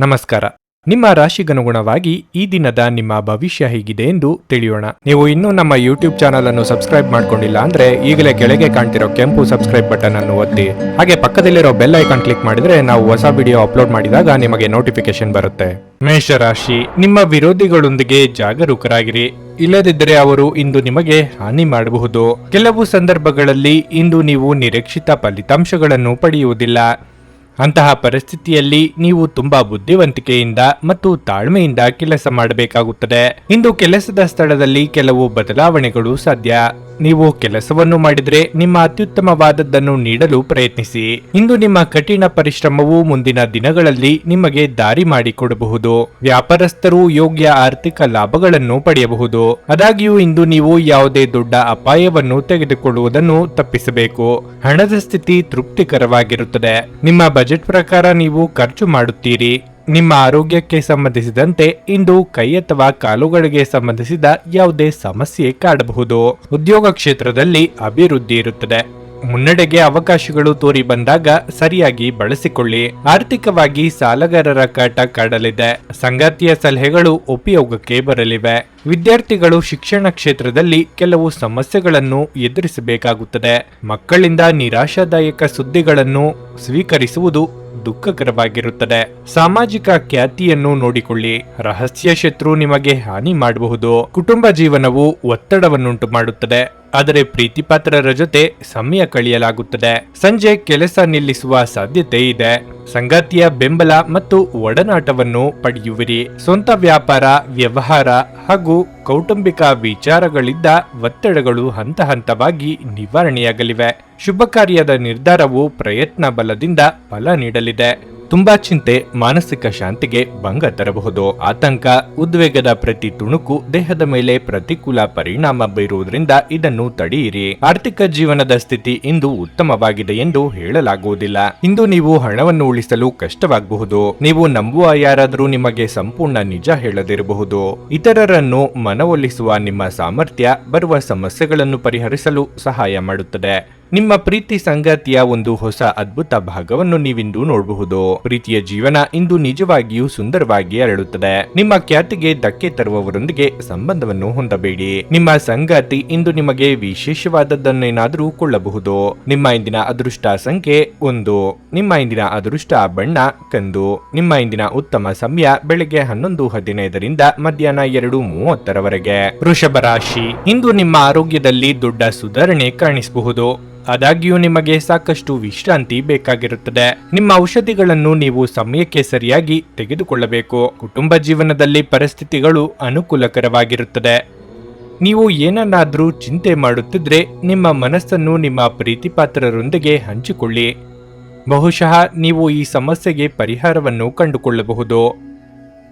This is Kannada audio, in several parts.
ನಮಸ್ಕಾರ. ನಿಮ್ಮ ರಾಶಿಗನುಗುಣವಾಗಿ ಈ ದಿನದ ನಿಮ್ಮ ಭವಿಷ್ಯ ಹೇಗಿದೆ ಎಂದು ತಿಳಿಯೋಣ. ನೀವು ಇನ್ನೂ ನಮ್ಮ ಯೂಟ್ಯೂಬ್ ಚಾನಲ್ ಅನ್ನು ಸಬ್ಸ್ಕ್ರೈಬ್ ಮಾಡ್ಕೊಂಡಿಲ್ಲ ಅಂದ್ರೆ ಈಗಲೇ ಕೆಳಗೆ ಕಾಣ್ತಿರೋ ಕೆಂಪು ಸಬ್ಸ್ಕ್ರೈಬ್ ಬಟನ್ ಅನ್ನು ಒತ್ತಿ, ಹಾಗೆ ಪಕ್ಕದಲ್ಲಿರೋ ಬೆಲ್ ಐಕಾನ್ ಕ್ಲಿಕ್ ಮಾಡಿದ್ರೆ ನಾವು ಹೊಸ ವಿಡಿಯೋ ಅಪ್ಲೋಡ್ ಮಾಡಿದಾಗ ನಿಮಗೆ ನೋಟಿಫಿಕೇಶನ್ ಬರುತ್ತೆ. ಮೇಷರಾಶಿ, ನಿಮ್ಮ ವಿರೋಧಿಗಳೊಂದಿಗೆ ಜಾಗರೂಕರಾಗಿರಿ, ಇಲ್ಲದಿದ್ದರೆ ಅವರು ಇಂದು ನಿಮಗೆ ಹಾನಿ ಮಾಡಬಹುದು. ಕೆಲವು ಸಂದರ್ಭಗಳಲ್ಲಿ ಇಂದು ನೀವು ನಿರೀಕ್ಷಿತ ಫಲಿತಾಂಶಗಳನ್ನು ಪಡೆಯುವುದಿಲ್ಲ. ಅಂತಹ ಪರಿಸ್ಥಿತಿಯಲ್ಲಿ ನೀವು ತುಂಬಾ ಬುದ್ಧಿವಂತಿಕೆಯಿಂದ ಮತ್ತು ತಾಳ್ಮೆಯಿಂದ ಕೆಲಸ ಮಾಡಬೇಕಾಗುತ್ತದೆ. ಇಂದು ಕೆಲಸದ ಸ್ಥಳದಲ್ಲಿ ಕೆಲವು ಬದಲಾವಣೆಗಳು ಸಾಧ್ಯ. ನೀವು ಕೆಲಸವನ್ನು ಮಾಡಿದರೆ ನಿಮ್ಮ ಅತ್ಯುತ್ತಮವಾದದ್ದನ್ನು ನೀಡಲು ಪ್ರಯತ್ನಿಸಿ. ಇಂದು ನಿಮ್ಮ ಕಠಿಣ ಪರಿಶ್ರಮವು ಮುಂದಿನ ದಿನಗಳಲ್ಲಿ ನಿಮಗೆ ದಾರಿ ಮಾಡಿಕೊಡಬಹುದು. ವ್ಯಾಪಾರಸ್ಥರು ಯೋಗ್ಯ ಆರ್ಥಿಕ ಲಾಭಗಳನ್ನು ಪಡೆಯಬಹುದು. ಆದಾಗ್ಯೂ ಇಂದು ನೀವು ಯಾವುದೇ ದೊಡ್ಡ ಅಪಾಯವನ್ನು ತೆಗೆದುಕೊಳ್ಳುವುದನ್ನು ತಪ್ಪಿಸಬೇಕು. ಹಣದ ಸ್ಥಿತಿ ತೃಪ್ತಿಕರವಾಗಿರುತ್ತದೆ. ನಿಮ್ಮ ಬಜೆಟ್ ಪ್ರಕಾರ ನೀವು ಖರ್ಚು ಮಾಡುತ್ತೀರಿ. ನಿಮ್ಮ ಆರೋಗ್ಯಕ್ಕೆ ಸಂಬಂಧಿಸಿದಂತೆ ಇಂದು ಕೈ ಅಥವಾ ಕಾಲುಗಳಿಗೆ ಸಂಬಂಧಿಸಿದ ಯಾವುದೇ ಸಮಸ್ಯೆ ಕಾಡಬಹುದು. ಉದ್ಯೋಗ ಕ್ಷೇತ್ರದಲ್ಲಿ ಅಭಿವೃದ್ಧಿ ಇರುತ್ತದೆ. ಮುನ್ನಡೆಗೆ ಅವಕಾಶಗಳು ತೋರಿ ಬಂದಾಗ ಸರಿಯಾಗಿ ಬಳಸಿಕೊಳ್ಳಿ. ಆರ್ಥಿಕವಾಗಿ ಸಾಲಗಾರರ ಕಾಟ ಕಾಡಲಿದೆ. ಸಂಗಾತಿಯ ಸಲಹೆಗಳು ಉಪಯೋಗಕ್ಕೆ ಬರಲಿವೆ. ವಿದ್ಯಾರ್ಥಿಗಳು ಶಿಕ್ಷಣ ಕ್ಷೇತ್ರದಲ್ಲಿ ಕೆಲವು ಸಮಸ್ಯೆಗಳನ್ನು ಎದುರಿಸಬೇಕಾಗುತ್ತದೆ. ಮಕ್ಕಳಿಂದ ನಿರಾಶಾದಾಯಕ ಸುದ್ದಿಗಳನ್ನು ಸ್ವೀಕರಿಸುವುದು ದುಃಖಕರವಾಗಿರುತ್ತದೆ. ಸಾಮಾಜಿಕ ಖ್ಯಾತಿಯನ್ನು ನೋಡಿಕೊಳ್ಳಿ. ರಹಸ್ಯ ಶತ್ರು ನಿಮಗೆ ಹಾನಿ ಮಾಡಬಹುದು. ಕುಟುಂಬ ಜೀವನವು ಒತ್ತಡವನ್ನುಂಟು ಮಾಡುತ್ತದೆ, ಆದರೆ ಪ್ರೀತಿಪಾತ್ರರ ಜೊತೆ ಸಮಯ ಕಳೆಯಲಾಗುತ್ತದೆ. ಸಂಜೆ ಕೆಲಸ ನಿಲ್ಲಿಸುವ ಸಾಧ್ಯತೆ ಇದೆ. ಸಂಗಾತಿಯ ಬೆಂಬಲ ಮತ್ತು ಒಡನಾಟವನ್ನು ಪಡೆಯುವಿರಿ. ಸ್ವಂತ ವ್ಯಾಪಾರ, ವ್ಯವಹಾರ ಹಾಗೂ ಕೌಟುಂಬಿಕ ವಿಚಾರಗಳಿದ್ದ ಒತ್ತಡಗಳು ಹಂತ ಹಂತವಾಗಿ ನಿವಾರಣೆಯಾಗಲಿವೆ. ಶುಭ ಕಾರ್ಯದ ನಿರ್ಧಾರವು ಪ್ರಯತ್ನ ಬಲದಿಂದ ಫಲ ನೀಡಲಿದೆ. ತುಂಬಾ ಚಿಂತೆ ಮಾನಸಿಕ ಶಾಂತಿಗೆ ಭಂಗ ತರಬಹುದು. ಆತಂಕ, ಉದ್ವೇಗದ ಪ್ರತಿ ತುಣುಕು ದೇಹದ ಮೇಲೆ ಪ್ರತಿಕೂಲ ಪರಿಣಾಮ ಬೀರುವುದರಿಂದ ಇದನ್ನು ತಡೆಯಿರಿ. ಆರ್ಥಿಕ ಜೀವನದ ಸ್ಥಿತಿ ಇಂದು ಉತ್ತಮವಾಗಿದೆ ಎಂದು ಹೇಳಲಾಗುವುದಿಲ್ಲ. ಇಂದು ನೀವು ಹಣವನ್ನು ಉಳಿಸಲು ಕಷ್ಟವಾಗಬಹುದು. ನೀವು ನಂಬುವ ಯಾರಾದರೂ ನಿಮಗೆ ಸಂಪೂರ್ಣ ನಿಜ ಹೇಳದಿರಬಹುದು. ಇತರರನ್ನು ಮನವೊಲಿಸುವ ನಿಮ್ಮ ಸಾಮರ್ಥ್ಯ ಬರುವ ಸಮಸ್ಯೆಗಳನ್ನು ಪರಿಹರಿಸಲು ಸಹಾಯ ಮಾಡುತ್ತದೆ. ನಿಮ್ಮ ಪ್ರೀತಿ ಸಂಗಾತಿಯ ಒಂದು ಹೊಸ ಅದ್ಭುತ ಭಾಗವನ್ನು ನೀವಿಂದು ನೋಡಬಹುದು. ಪ್ರೀತಿಯ ಜೀವನ ಇಂದು ನಿಜವಾಗಿಯೂ ಸುಂದರವಾಗಿ ಅರಳುತ್ತದೆ. ನಿಮ್ಮ ಖ್ಯಾತಿಗೆ ಧಕ್ಕೆ ತರುವವರೊಂದಿಗೆ ಸಂಬಂಧವನ್ನು ಹೊಂದಬೇಡಿ. ನಿಮ್ಮ ಸಂಗಾತಿ ಇಂದು ನಿಮಗೆ ವಿಶೇಷವಾದದ್ದನ್ನೇನಾದರೂ ಕೊಳ್ಳಬಹುದು. ನಿಮ್ಮ ಇಂದಿನ ಅದೃಷ್ಟ ಸಂಖ್ಯೆ 1. ನಿಮ್ಮ ಇಂದಿನ ಅದೃಷ್ಟ ಬಣ್ಣ ಕಂದು. ನಿಮ್ಮ ಇಂದಿನ ಉತ್ತಮ ಸಮಯ ಬೆಳಗ್ಗೆ 11:15 ಮಧ್ಯಾಹ್ನ 2:30 ವೃಷಭ ರಾಶಿ, ಇಂದು ನಿಮ್ಮ ಆರೋಗ್ಯದಲ್ಲಿ ದೊಡ್ಡ ಸುಧಾರಣೆ ಕಾಣಿಸಬಹುದು. ಆದಾಗ್ಯೂ ನಿಮಗೆ ಸಾಕಷ್ಟು ವಿಶ್ರಾಂತಿ ಬೇಕಾಗಿರುತ್ತದೆ. ನಿಮ್ಮ ಔಷಧಿಗಳನ್ನು ನೀವು ಸಮಯಕ್ಕೆ ಸರಿಯಾಗಿ ತೆಗೆದುಕೊಳ್ಳಬೇಕು. ಕುಟುಂಬ ಜೀವನದಲ್ಲಿ ಪರಿಸ್ಥಿತಿಗಳು ಅನುಕೂಲಕರವಾಗಿರುತ್ತದೆ. ನೀವು ಏನನ್ನಾದರೂ ಚಿಂತೆ ಮಾಡುತ್ತಿದ್ರೆ ನಿಮ್ಮ ಮನಸ್ಸನ್ನು ನಿಮ್ಮ ಪ್ರೀತಿಪಾತ್ರರೊಂದಿಗೆ ಹಂಚಿಕೊಳ್ಳಿ. ಬಹುಶಃ ನೀವು ಈ ಸಮಸ್ಯೆಗೆ ಪರಿಹಾರವನ್ನು ಕಂಡುಕೊಳ್ಳಬಹುದು.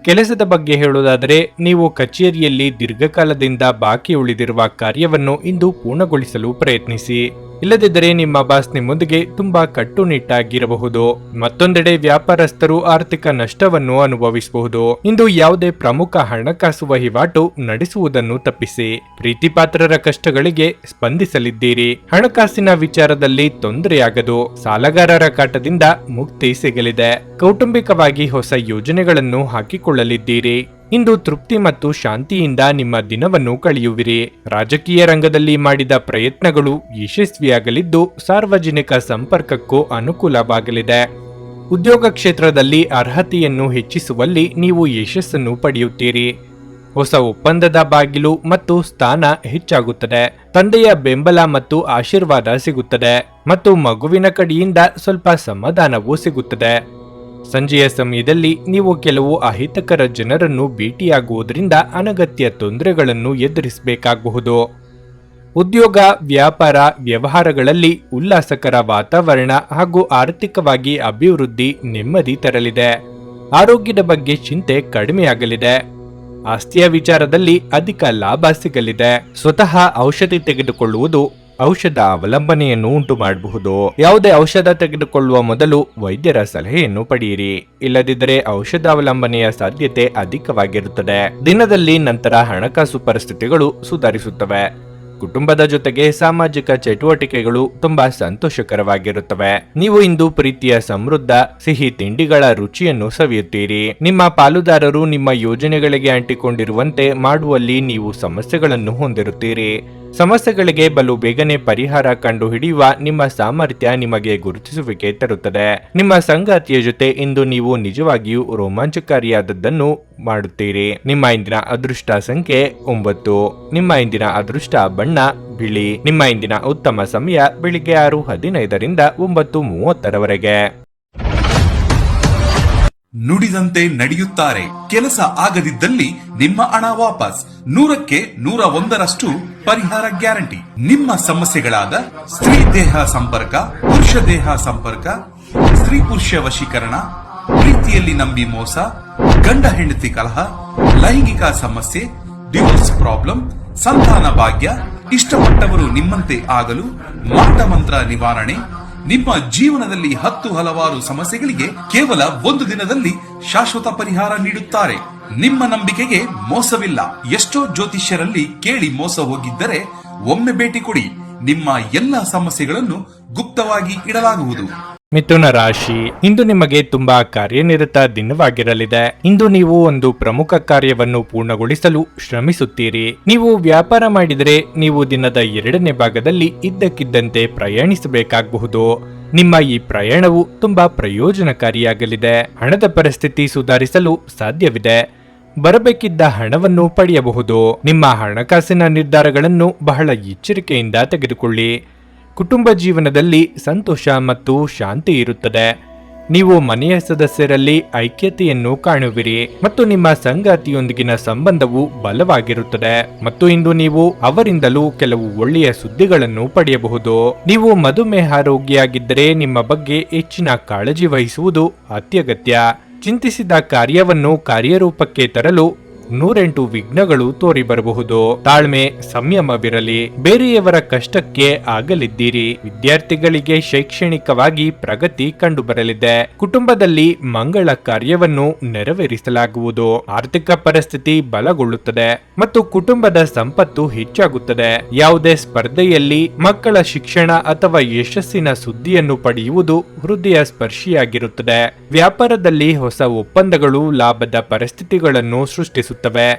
ಕೆಲಸದ ಬಗ್ಗೆ ಹೇಳುವುದಾದರೆ, ನೀವು ಕಚೇರಿಯಲ್ಲಿ ದೀರ್ಘಕಾಲದಿಂದ ಬಾಕಿ ಉಳಿದಿರುವ ಕಾರ್ಯವನ್ನು ಇಂದು ಪೂರ್ಣಗೊಳಿಸಲು ಪ್ರಯತ್ನಿಸಿ. ಇಲ್ಲದಿದ್ದರೆ ನಿಮ್ಮ ಬಾಸ್ ನಿಮ್ಮೊಂದಿಗೆ ತುಂಬಾ ಕಟ್ಟುನಿಟ್ಟಾಗಿರಬಹುದು. ಮತ್ತೊಂದೆಡೆ ವ್ಯಾಪಾರಸ್ಥರು ಆರ್ಥಿಕ ನಷ್ಟವನ್ನು ಅನುಭವಿಸಬಹುದು. ಇಂದು ಯಾವುದೇ ಪ್ರಮುಖ ಹಣಕಾಸು ವಹಿವಾಟು ನಡೆಸುವುದನ್ನು ತಪ್ಪಿಸಿ. ಪ್ರೀತಿಪಾತ್ರರ ಕಷ್ಟಗಳಿಗೆ ಸ್ಪಂದಿಸಲಿದ್ದೀರಿ. ಹಣಕಾಸಿನ ವಿಚಾರದಲ್ಲಿ ತೊಂದರೆಯಾಗದು. ಸಾಲಗಾರರ ಕಾಟದಿಂದ ಮುಕ್ತಿ ಸಿಗಲಿದೆ. ಕೌಟುಂಬಿಕವಾಗಿ ಹೊಸ ಯೋಜನೆಗಳನ್ನು ಹಾಕಿಕೊಳ್ಳಲಿದ್ದೀರಿ. ಇಂದು ತೃಪ್ತಿ ಮತ್ತು ಶಾಂತಿಯಿಂದ ನಿಮ್ಮ ದಿನವನ್ನು ಕಳೆಯುವಿರಿ. ರಾಜಕೀಯ ರಂಗದಲ್ಲಿ ಮಾಡಿದ ಪ್ರಯತ್ನಗಳು ಯಶಸ್ವಿಯಾಗಲಿದ್ದು ಸಾರ್ವಜನಿಕ ಸಂಪರ್ಕಕ್ಕೂ ಅನುಕೂಲವಾಗಲಿದೆ. ಉದ್ಯೋಗ ಕ್ಷೇತ್ರದಲ್ಲಿ ಅರ್ಹತೆಯನ್ನು ಹೆಚ್ಚಿಸುವಲ್ಲಿ ನೀವು ಯಶಸ್ಸನ್ನು ಪಡೆಯುತ್ತೀರಿ. ಹೊಸ ಒಪ್ಪಂದದ ಬಾಗಿಲು ಮತ್ತು ಸ್ಥಾನ ಹೆಚ್ಚಾಗುತ್ತದೆ. ತಂದೆಯ ಬೆಂಬಲ ಮತ್ತು ಆಶೀರ್ವಾದ ಸಿಗುತ್ತದೆ ಮತ್ತು ಮಗುವಿನ ಕಡೆಯಿಂದ ಸ್ವಲ್ಪ ಸಮಾಧಾನವೂ ಸಿಗುತ್ತದೆ. ಸಂಜೆಯ ಸಮಯದಲ್ಲಿ ನೀವು ಕೆಲವು ಅಹಿತಕರ ಜನರನ್ನು ಭೇಟಿಯಾಗುವುದರಿಂದ ಅನಗತ್ಯ ತೊಂದರೆಗಳನ್ನು ಎದುರಿಸಬೇಕಾಗಬಹುದು. ಉದ್ಯೋಗ, ವ್ಯಾಪಾರ, ವ್ಯವಹಾರಗಳಲ್ಲಿ ಉಲ್ಲಾಸಕರ ವಾತಾವರಣ ಹಾಗೂ ಆರ್ಥಿಕವಾಗಿ ಅಭಿವೃದ್ಧಿ ನೆಮ್ಮದಿ ತರಲಿದೆ. ಆರೋಗ್ಯದ ಬಗ್ಗೆ ಚಿಂತೆ ಕಡಿಮೆಯಾಗಲಿದೆ. ಆಸ್ತಿಯ ವಿಚಾರದಲ್ಲಿ ಅಧಿಕ ಲಾಭ ಸಿಗಲಿದೆ. ಸ್ವತಃ ಔಷಧಿ ತೆಗೆದುಕೊಳ್ಳುವುದು ಔಷಧ ಅವಲಂಬನೆಯನ್ನು ಉಂಟು ಮಾಡಬಹುದು. ಯಾವುದೇ ಔಷಧ ತೆಗೆದುಕೊಳ್ಳುವ ಮೊದಲು ವೈದ್ಯರ ಸಲಹೆಯನ್ನು ಪಡೆಯಿರಿ. ಇಲ್ಲದಿದ್ದರೆ ಔಷಧ ಅವಲಂಬನೆಯ ಸಾಧ್ಯತೆ ಅಧಿಕವಾಗಿರುತ್ತದೆ. ದಿನದಲ್ಲಿ ನಂತರ ಹಣಕಾಸು ಪರಿಸ್ಥಿತಿಗಳು ಸುಧಾರಿಸುತ್ತವೆ. ಕುಟುಂಬದ ಜೊತೆಗೆ ಸಾಮಾಜಿಕ ಚಟುವಟಿಕೆಗಳು ತುಂಬಾ ಸಂತೋಷಕರವಾಗಿರುತ್ತವೆ. ನೀವು ಇಂದು ಪ್ರೀತಿಯ ಸಮೃದ್ಧ ಸಿಹಿ ತಿಂಡಿಗಳ ರುಚಿಯನ್ನು ಸವಿಯುತ್ತೀರಿ. ನಿಮ್ಮ ಪಾಲುದಾರರು ನಿಮ್ಮ ಯೋಜನೆಗಳಿಗೆ ಅಂಟಿಕೊಂಡಿರುವಂತೆ ಮಾಡುವಲ್ಲಿ ನೀವು ಸಮಸ್ಯೆಗಳನ್ನು ಹೊಂದಿರುತ್ತೀರಿ. ಸಮಸ್ಯೆಗಳಿಗೆ ಬಲು ಬೇಗನೆ ಪರಿಹಾರ ಕಂಡು ಹಿಡಿಯುವ ನಿಮ್ಮ ಸಾಮರ್ಥ್ಯ ನಿಮಗೆ ಗುರುತಿಸುವಿಕೆ ತರುತ್ತದೆ. ನಿಮ್ಮ ಸಂಗಾತಿಯ ಜೊತೆ ಇಂದು ನೀವು ನಿಜವಾಗಿಯೂ ರೋಮಾಂಚಕಾರಿಯಾದದ್ದನ್ನು ಮಾಡುತ್ತೀರಿ. ನಿಮ್ಮ ಇಂದಿನ ಅದೃಷ್ಟ ಸಂಖ್ಯೆ 9. ನಿಮ್ಮ ಇಂದಿನ ಅದೃಷ್ಟ ಬಣ್ಣ ಬಿಳಿ. ನಿಮ್ಮ ಇಂದಿನ ಉತ್ತಮ ಸಮಯ ಬೆಳಿಗ್ಗೆ 6:15ರಿಂದ 9:30ರವರೆಗೆ. ನುಡಿದಂತೆ ನಡೆಯುತ್ತಾರೆ. ಕೆಲಸ ಆಗದಿದ್ದಲ್ಲಿ ನಿಮ್ಮ ಹಣ ವಾಪಸ್. 100ಕ್ಕೆ 101ರಷ್ಟು ಪರಿಹಾರ ಗ್ಯಾರಂಟಿ. ನಿಮ್ಮ ಸಮಸ್ಯೆಗಳಾದ ಸ್ತ್ರೀ ದೇಹ ಸಂಪರ್ಕ, ಪುರುಷ ದೇಹ ಸಂಪರ್ಕ, ಸ್ತ್ರೀ ಪುರುಷ ವಶೀಕರಣ, ಪ್ರೀತಿಯಲ್ಲಿ ನಂಬಿ ಮೋಸ, ಗಂಡ ಹೆಂಡತಿ ಕಲಹ, ಲೈಂಗಿಕ ಸಮಸ್ಯೆ, ಡಿವೋರ್ಸ್ ಪ್ರಾಬ್ಲಮ್, ಸಂತಾನ ಭಾಗ್ಯ, ಇಷ್ಟಪಟ್ಟವರು ನಿಮ್ಮಂತೆ ಆಗಲು ಮಾಟ ಮಂತ್ರ ನಿವಾರಣೆ, ನಿಮ್ಮ ಜೀವನದಲ್ಲಿ 10 ಹಲವಾರು ಸಮಸ್ಯೆಗಳಿಗೆ ಕೇವಲ 1 ದಿನದಲ್ಲಿ ಶಾಶ್ವತ ಪರಿಹಾರ ನೀಡುತ್ತಾರೆ. ನಿಮ್ಮ ನಂಬಿಕೆಗೆ ಮೋಸವಿಲ್ಲ. ಎಷ್ಟೋ ಜ್ಯೋತಿಷ್ಯರಲ್ಲಿ ಕೇಳಿ ಮೋಸ ಹೋಗಿದ್ದರೆ ಒಮ್ಮೆ ಭೇಟಿ ಕೊಡಿ. ನಿಮ್ಮ ಎಲ್ಲ ಸಮಸ್ಯೆಗಳನ್ನು ಗುಪ್ತವಾಗಿ ಇಡಲಾಗುವುದು. ಮಿಥುನ ರಾಶಿ, ಇಂದು ನಿಮಗೆ ತುಂಬಾ ಕಾರ್ಯನಿರತ ದಿನವಾಗಿರಲಿದೆ. ಇಂದು ನೀವು ಒಂದು ಪ್ರಮುಖ ಕಾರ್ಯವನ್ನು ಪೂರ್ಣಗೊಳಿಸಲು ಶ್ರಮಿಸುತ್ತೀರಿ. ನೀವು ವ್ಯಾಪಾರ ಮಾಡಿದರೆ ನೀವು ದಿನದ 2ನೇ ಭಾಗದಲ್ಲಿ ಇದ್ದಕ್ಕಿದ್ದಂತೆ ಪ್ರಯಾಣಿಸಬೇಕಾಗಬಹುದು. ನಿಮ್ಮ ಈ ಪ್ರಯಾಣವು ತುಂಬಾ ಪ್ರಯೋಜನಕಾರಿಯಾಗಲಿದೆ. ಹಣದ ಪರಿಸ್ಥಿತಿ ಸುಧಾರಿಸಲು ಸಾಧ್ಯವಿದೆ. ಬರಬೇಕಿದ್ದ ಹಣವನ್ನು ಪಡೆಯಬಹುದು. ನಿಮ್ಮ ಹಣಕಾಸಿನ ನಿರ್ಧಾರಗಳನ್ನು ಬಹಳ ಎಚ್ಚರಿಕೆಯಿಂದ ತೆಗೆದುಕೊಳ್ಳಿ. ಕುಟುಂಬ ಜೀವನದಲ್ಲಿ ಸಂತೋಷ ಮತ್ತು ಶಾಂತಿ ಇರುತ್ತದೆ. ನೀವು ಮನೆಯ ಸದಸ್ಯರಲ್ಲಿ ಐಕ್ಯತೆಯನ್ನು ಕಾಣುವಿರಿ ಮತ್ತು ನಿಮ್ಮ ಸಂಗಾತಿಯೊಂದಿಗಿನ ಸಂಬಂಧವು ಬಲವಾಗಿರುತ್ತದೆ. ಮತ್ತು ಇಂದು ನೀವು ಅವರಿಂದಲೂ ಕೆಲವು ಒಳ್ಳೆಯ ಸುದ್ದಿಗಳನ್ನು ಪಡೆಯಬಹುದು. ನೀವು ಮಧುಮೇಹ ರೋಗಿಯಾಗಿದ್ದರೆ ನಿಮ್ಮ ಬಗ್ಗೆ ಹೆಚ್ಚಿನ ಕಾಳಜಿ ವಹಿಸುವುದು ಅತ್ಯಗತ್ಯ. ಚಿಂತಿಸಿದ ಕಾರ್ಯವನ್ನು ಕಾರ್ಯರೂಪಕ್ಕೆ ತರಲು 108 ವಿಘ್ನಗಳು ತೋರಿ ಬರಬಹುದು. ತಾಳ್ಮೆ, ಸಂಯಮವಿರಲಿ. ಬೇರೆಯವರ ಕಷ್ಟಕ್ಕೆ ಆಗಲಿದ್ದೀರಿ. ವಿದ್ಯಾರ್ಥಿಗಳಿಗೆ ಶೈಕ್ಷಣಿಕವಾಗಿ ಪ್ರಗತಿ ಕಂಡುಬರಲಿದೆ. ಕುಟುಂಬದಲ್ಲಿ ಮಂಗಳ ಕಾರ್ಯವನ್ನು ನೆರವೇರಿಸಲಾಗುವುದು. ಆರ್ಥಿಕ ಪರಿಸ್ಥಿತಿ ಬಲಗೊಳ್ಳುತ್ತದೆ ಮತ್ತು ಕುಟುಂಬದ ಸಂಪತ್ತು ಹೆಚ್ಚಾಗುತ್ತದೆ. ಯಾವುದೇ ಸ್ಪರ್ಧೆಯಲ್ಲಿ ಮಕ್ಕಳ ಶಿಕ್ಷಣ ಅಥವಾ ಯಶಸ್ಸಿನ ಸುದ್ದಿಯನ್ನು ಪಡೆಯುವುದು ಹೃದಯ ಸ್ಪರ್ಶಿಯಾಗಿರುತ್ತದೆ. ವ್ಯಾಪಾರದಲ್ಲಿ ಹೊಸ ಒಪ್ಪಂದಗಳು ಲಾಭದ ಪರಿಸ್ಥಿತಿಗಳನ್ನು ಸೃಷ್ಟಿಸುತ್ತವೆ.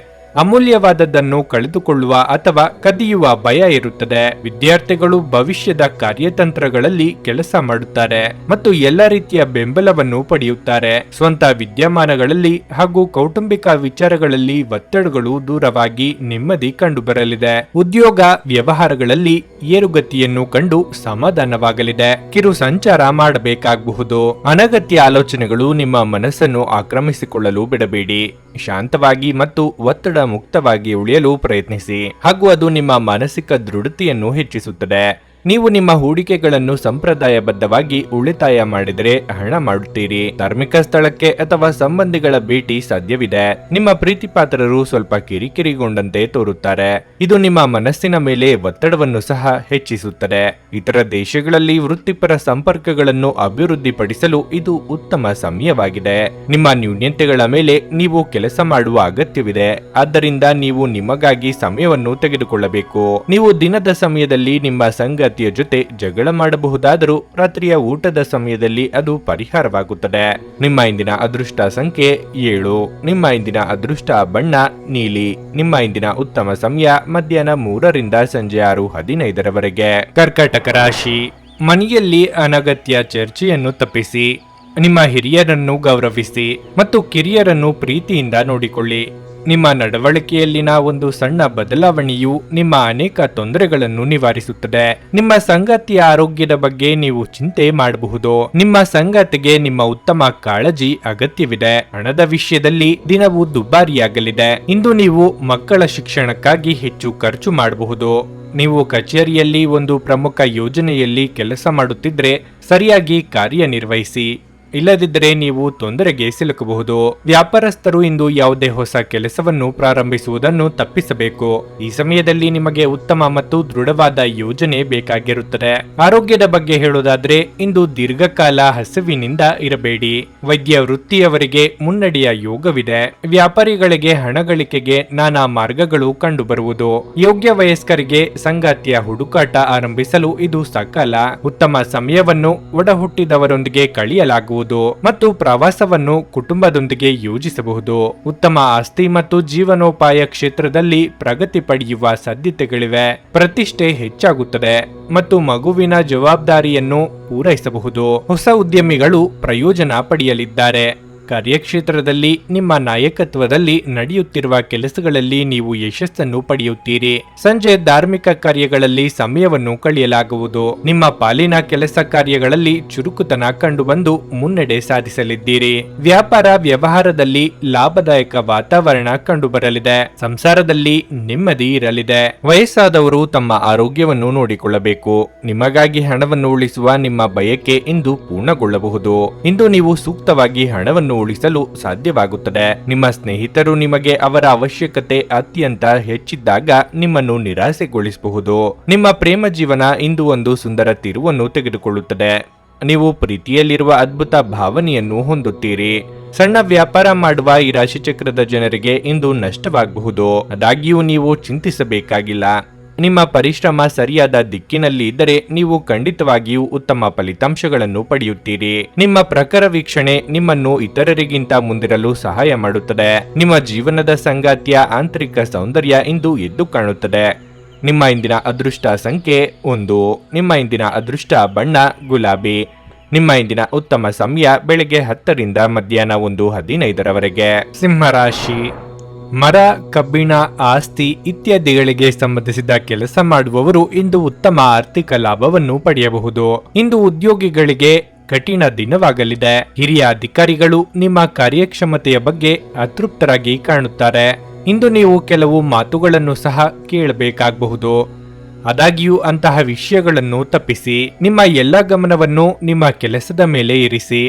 ಅಮೂಲ್ಯವಾದದ್ದನ್ನು ಕಳೆದುಕೊಳ್ಳುವ ಅಥವಾ ಕದಿಯುವ ಭಯ ಇರುತ್ತದೆ. ವಿದ್ಯಾರ್ಥಿಗಳು ಭವಿಷ್ಯದ ಕಾರ್ಯತಂತ್ರಗಳಲ್ಲಿ ಕೆಲಸ ಮಾಡುತ್ತಾರೆ ಮತ್ತು ಎಲ್ಲ ರೀತಿಯ ಬೆಂಬಲವನ್ನು ಪಡೆಯುತ್ತಾರೆ. ಸ್ವಂತ ವಿದ್ಯಮಾನಗಳಲ್ಲಿ ಹಾಗೂ ಕೌಟುಂಬಿಕ ವಿಚಾರಗಳಲ್ಲಿ ಒತ್ತಡಗಳು ದೂರವಾಗಿ ನೆಮ್ಮದಿ ಕಂಡುಬರಲಿದೆ. ಉದ್ಯೋಗ ವ್ಯವಹಾರಗಳಲ್ಲಿ ಏರುಗತಿಯನ್ನು ಕಂಡು ಸಮಾಧಾನವಾಗಲಿದೆ. ಕಿರು ಸಂಚಾರ ಮಾಡಬೇಕಾಗಬಹುದು. ಅನಗತ್ಯ ಆಲೋಚನೆಗಳು ನಿಮ್ಮ ಮನಸ್ಸನ್ನು ಆಕ್ರಮಿಸಿಕೊಳ್ಳಲು ಬಿಡಬೇಡಿ. ಶಾಂತವಾಗಿ ಮತ್ತು ಒತ್ತಡ ಮುಕ್ತವಾಗಿ ಉಳಿಯಲು ಪ್ರಯತ್ನಿಸಿ ಹಾಗೂ ಅದು ನಿಮ್ಮ ಮಾನಸಿಕ ದೃಢತೆಯನ್ನು ಹೆಚ್ಚಿಸುತ್ತದೆ. ನೀವು ನಿಮ್ಮ ಹೂಡಿಕೆಗಳನ್ನು ಸಂಪ್ರದಾಯಬದ್ಧವಾಗಿ ಉಳಿತಾಯ ಮಾಡಿದರೆ ಹಣ ಮಾಡುತ್ತೀರಿ. ಧಾರ್ಮಿಕ ಸ್ಥಳಕ್ಕೆ ಅಥವಾ ಸಂಬಂಧಿಗಳ ಭೇಟಿ ಸಾಧ್ಯವಿದೆ. ನಿಮ್ಮ ಪ್ರೀತಿಪಾತ್ರರು ಸ್ವಲ್ಪ ಕಿರಿಕಿರಿಗೊಂಡಂತೆ ತೋರುತ್ತಾರೆ. ಇದು ನಿಮ್ಮ ಮನಸ್ಸಿನ ಮೇಲೆ ಒತ್ತಡವನ್ನು ಸಹ ಹೆಚ್ಚಿಸುತ್ತದೆ. ಇತರ ದೇಶಗಳಲ್ಲಿ ವೃತ್ತಿಪರ ಸಂಪರ್ಕಗಳನ್ನು ಅಭಿವೃದ್ಧಿಪಡಿಸಲು ಇದು ಉತ್ತಮ ಸಮಯವಾಗಿದೆ. ನಿಮ್ಮ ನ್ಯೂನ್ಯತೆಗಳ ಮೇಲೆ ನೀವು ಕೆಲಸ ಮಾಡುವ ಅಗತ್ಯವಿದೆ. ಆದ್ದರಿಂದ ನೀವು ನಿಮಗಾಗಿ ಸಮಯವನ್ನು ತೆಗೆದುಕೊಳ್ಳಬೇಕು. ನೀವು ದಿನದ ಸಮಯದಲ್ಲಿ ನಿಮ್ಮ ಸಂಗಾತಿಯ ಜೊತೆ ಜಗಳ ಮಾಡಬಹುದಾದರೂ ರಾತ್ರಿಯ ಊಟದ ಸಮಯದಲ್ಲಿ ಅದು ಪರಿಹಾರವಾಗುತ್ತದೆ. ನಿಮ್ಮ ಇಂದಿನ ಅದೃಷ್ಟ ಸಂಖ್ಯೆ 7. ನಿಮ್ಮ ಇಂದಿನ ಅದೃಷ್ಟ ಬಣ್ಣ ನೀಲಿ. ನಿಮ್ಮ ಇಂದಿನ ಉತ್ತಮ ಸಮಯ ಮಧ್ಯಾಹ್ನ 3ರಿಂದ ಸಂಜೆ 6:15ರವರೆಗೆ. ಕರ್ಕಾಟಕ ರಾಶಿ, ಮನೆಯಲ್ಲಿ ಅನಗತ್ಯ ಚರ್ಚೆಯನ್ನು ತಪ್ಪಿಸಿ. ನಿಮ್ಮ ಹಿರಿಯರನ್ನು ಗೌರವಿಸಿ ಮತ್ತು ಕಿರಿಯರನ್ನು ಪ್ರೀತಿಯಿಂದ ನೋಡಿಕೊಳ್ಳಿ. ನಿಮ್ಮ ನಡವಳಿಕೆಯಲ್ಲಿನ ಒಂದು ಸಣ್ಣ ಬದಲಾವಣೆಯು ನಿಮ್ಮ ಅನೇಕ ತೊಂದರೆಗಳನ್ನು ನಿವಾರಿಸುತ್ತದೆ. ನಿಮ್ಮ ಸಂಗಾತಿಯ ಆರೋಗ್ಯದ ಬಗ್ಗೆ ನೀವು ಚಿಂತೆ ಮಾಡಬಹುದು. ನಿಮ್ಮ ಸಂಗಾತಿಗೆ ನಿಮ್ಮ ಉತ್ತಮ ಕಾಳಜಿ ಅಗತ್ಯವಿದೆ. ಹಣದ ವಿಷಯದಲ್ಲಿ ದಿನವು ದುಬಾರಿಯಾಗಲಿದೆ. ಇಂದು ನೀವು ಮಕ್ಕಳ ಶಿಕ್ಷಣಕ್ಕಾಗಿ ಹೆಚ್ಚು ಖರ್ಚು ಮಾಡಬಹುದು. ನೀವು ಕಚೇರಿಯಲ್ಲಿ ಒಂದು ಪ್ರಮುಖ ಯೋಜನೆಯಲ್ಲಿ ಕೆಲಸ ಮಾಡುತ್ತಿದ್ದರೆ ಸರಿಯಾಗಿ ಕಾರ್ಯನಿರ್ವಹಿಸಿ. ಇಲ್ಲದಿದ್ದರೆ ನೀವು ತೊಂದರೆಗೆ ಸಿಲುಕಬಹುದು. ವ್ಯಾಪಾರಸ್ಥರು ಇಂದು ಯಾವುದೇ ಹೊಸ ಕೆಲಸವನ್ನು ಪ್ರಾರಂಭಿಸುವುದನ್ನು ತಪ್ಪಿಸಬೇಕು. ಈ ಸಮಯದಲ್ಲಿ ನಿಮಗೆ ಉತ್ತಮ ಮತ್ತು ದೃಢವಾದ ಯೋಜನೆ ಬೇಕಾಗಿರುತ್ತದೆ. ಆರೋಗ್ಯದ ಬಗ್ಗೆ ಹೇಳೋದಾದ್ರೆ ಇಂದು ದೀರ್ಘಕಾಲ ಹಸಿವಿನಿಂದ ಇರಬೇಡಿ. ವೈದ್ಯ ವೃತ್ತಿಯವರಿಗೆ ಮುನ್ನಡೆಯ ಯೋಗವಿದೆ. ವ್ಯಾಪಾರಿಗಳಿಗೆ ಹಣ ಗಳಿಕೆಗೆ ನಾನಾ ಮಾರ್ಗಗಳು ಕಂಡುಬರುವುದು. ಯೋಗ್ಯ ವಯಸ್ಕರಿಗೆ ಸಂಗಾತಿಯ ಹುಡುಕಾಟ ಆರಂಭಿಸಲು ಇದು ಸಕಾಲ. ಉತ್ತಮ ಸಮಯವನ್ನು ಒಡಹುಟ್ಟಿದವರೊಂದಿಗೆ ಕಳೆಯಲಾಗುವುದು ಮತ್ತು ಪ್ರವಾಸವನ್ನು ಕುಟುಂಬದೊಂದಿಗೆ ಯೋಜಿಸಬಹುದು. ಉತ್ತಮ ಆಸ್ತಿ ಮತ್ತು ಜೀವನೋಪಾಯ ಕ್ಷೇತ್ರದಲ್ಲಿ ಪ್ರಗತಿ ಪಡೆಯುವ ಸಾಧ್ಯತೆಗಳಿವೆ. ಪ್ರತಿಷ್ಠೆ ಹೆಚ್ಚಾಗುತ್ತದೆ ಮತ್ತು ಮಗುವಿನ ಜವಾಬ್ದಾರಿಯನ್ನು ಪೂರೈಸಬಹುದು. ಹೊಸ ಉದ್ಯಮಿಗಳು ಪ್ರಯೋಜನ ಪಡೆಯಲಿದ್ದಾರೆ. ಕಾರ್ಯಕ್ಷೇತ್ರದಲ್ಲಿ ನಿಮ್ಮ ನಾಯಕತ್ವದಲ್ಲಿ ನಡೆಯುತ್ತಿರುವ ಕೆಲಸಗಳಲ್ಲಿ ನೀವು ಯಶಸ್ಸನ್ನು ಪಡೆಯುತ್ತೀರಿ. ಸಂಜೆ ಧಾರ್ಮಿಕ ಕಾರ್ಯಗಳಲ್ಲಿ ಸಮಯವನ್ನು ಕಳೆಯಲಾಗುವುದು. ನಿಮ್ಮ ಪಾಲಿನ ಕೆಲಸ ಕಾರ್ಯಗಳಲ್ಲಿ ಚುರುಕುತನ ಕಂಡುಬಂದು ಮುನ್ನಡೆ ಸಾಧಿಸಲಿದ್ದೀರಿ. ವ್ಯಾಪಾರ ವ್ಯವಹಾರದಲ್ಲಿ ಲಾಭದಾಯಕ ವಾತಾವರಣ ಕಂಡುಬರಲಿದೆ. ಸಂಸಾರದಲ್ಲಿ ನೆಮ್ಮದಿ ಇರಲಿದೆ. ವಯಸ್ಸಾದವರು ತಮ್ಮ ಆರೋಗ್ಯವನ್ನು ನೋಡಿಕೊಳ್ಳಬೇಕು. ನಿಮಗಾಗಿ ಹಣವನ್ನು ಉಳಿಸುವ ನಿಮ್ಮ ಬಯಕೆ ಇಂದು ಪೂರ್ಣಗೊಳ್ಳಬಹುದು. ಇಂದು ನೀವು ಸೂಕ್ತವಾಗಿ ಹಣವನ್ನು ಉಳಿಸಲು ಸಾಧ್ಯವಾಗುತ್ತದೆ. ನಿಮ್ಮ ಸ್ನೇಹಿತರು ನಿಮಗೆ ಅವರ ಅವಶ್ಯಕತೆ ಅತ್ಯಂತ ಹೆಚ್ಚಿದ್ದಾಗ ನಿಮ್ಮನ್ನು ನಿರಾಸೆಗೊಳಿಸಬಹುದು. ನಿಮ್ಮ ಪ್ರೇಮ ಜೀವನ ಇಂದು ಒಂದು ಸುಂದರ ತಿರುವನ್ನು ತೆಗೆದುಕೊಳ್ಳುತ್ತದೆ. ನೀವು ಪ್ರೀತಿಯಲ್ಲಿರುವ ಅದ್ಭುತ ಭಾವನೆಯನ್ನು ಹೊಂದುತ್ತೀರಿ. ಸಣ್ಣ ವ್ಯಾಪಾರ ಮಾಡುವ ಈ ರಾಶಿಚಕ್ರದ ಜನರಿಗೆ ಇಂದು ನಷ್ಟವಾಗಬಹುದು. ಆದಾಗ್ಯೂ ನೀವು ಚಿಂತಿಸಬೇಕಾಗಿಲ್ಲ. ನಿಮ್ಮ ಪರಿಶ್ರಮ ಸರಿಯಾದ ದಿಕ್ಕಿನಲ್ಲಿ ಇದ್ದರೆ ನೀವು ಖಂಡಿತವಾಗಿಯೂ ಉತ್ತಮ ಫಲಿತಾಂಶಗಳನ್ನು ಪಡೆಯುತ್ತೀರಿ. ನಿಮ್ಮ ಪ್ರಖರ ವೀಕ್ಷಣೆ ನಿಮ್ಮನ್ನು ಇತರರಿಗಿಂತ ಮುಂದಿರಲು ಸಹಾಯ ಮಾಡುತ್ತದೆ. ನಿಮ್ಮ ಜೀವನದ ಸಂಗಾತಿಯ ಆಂತರಿಕ ಸೌಂದರ್ಯ ಇಂದು ಎದ್ದು ಕಾಣುತ್ತದೆ. ನಿಮ್ಮ ಇಂದಿನ ಅದೃಷ್ಟ ಸಂಖ್ಯೆ 1. ನಿಮ್ಮ ಇಂದಿನ ಅದೃಷ್ಟ ಬಣ್ಣ ಗುಲಾಬಿ. ನಿಮ್ಮ ಇಂದಿನ ಉತ್ತಮ ಸಮಯ ಬೆಳಗ್ಗೆ 10ರಿಂದ ಮಧ್ಯಾಹ್ನ 1:15 ಸಿಂಹರಾಶಿ. ಮರ, ಕಬ್ಬಿಣ, ಆಸ್ತಿ ಇತ್ಯಾದಿಗಳಿಗೆ ಸಂಬಂಧಿಸಿದ ಕೆಲಸ ಮಾಡುವವರು ಇಂದು ಉತ್ತಮ ಆರ್ಥಿಕ ಲಾಭವನ್ನು ಪಡೆಯಬಹುದು. ಇಂದು ಉದ್ಯೋಗಿಗಳಿಗೆ ಕಠಿಣ ದಿನವಾಗಲಿದೆ. ಹಿರಿಯ ಅಧಿಕಾರಿಗಳು ನಿಮ್ಮ ಕಾರ್ಯಕ್ಷಮತೆಯ ಬಗ್ಗೆ ಅತೃಪ್ತರಾಗಿ ಕಾಣುತ್ತಾರೆ. ಇಂದು ನೀವು ಕೆಲವು ಮಾತುಗಳನ್ನು ಸಹ ಕೇಳಬೇಕಾಗಬಹುದು. ಆದಾಗ್ಯೂ ಅಂತಹ ವಿಷಯಗಳನ್ನು ತಪ್ಪಿಸಿ. ನಿಮ್ಮ ಎಲ್ಲ ಗಮನವನ್ನು ನಿಮ್ಮ ಕೆಲಸದ ಮೇಲೆ ಇರಿಸಿ.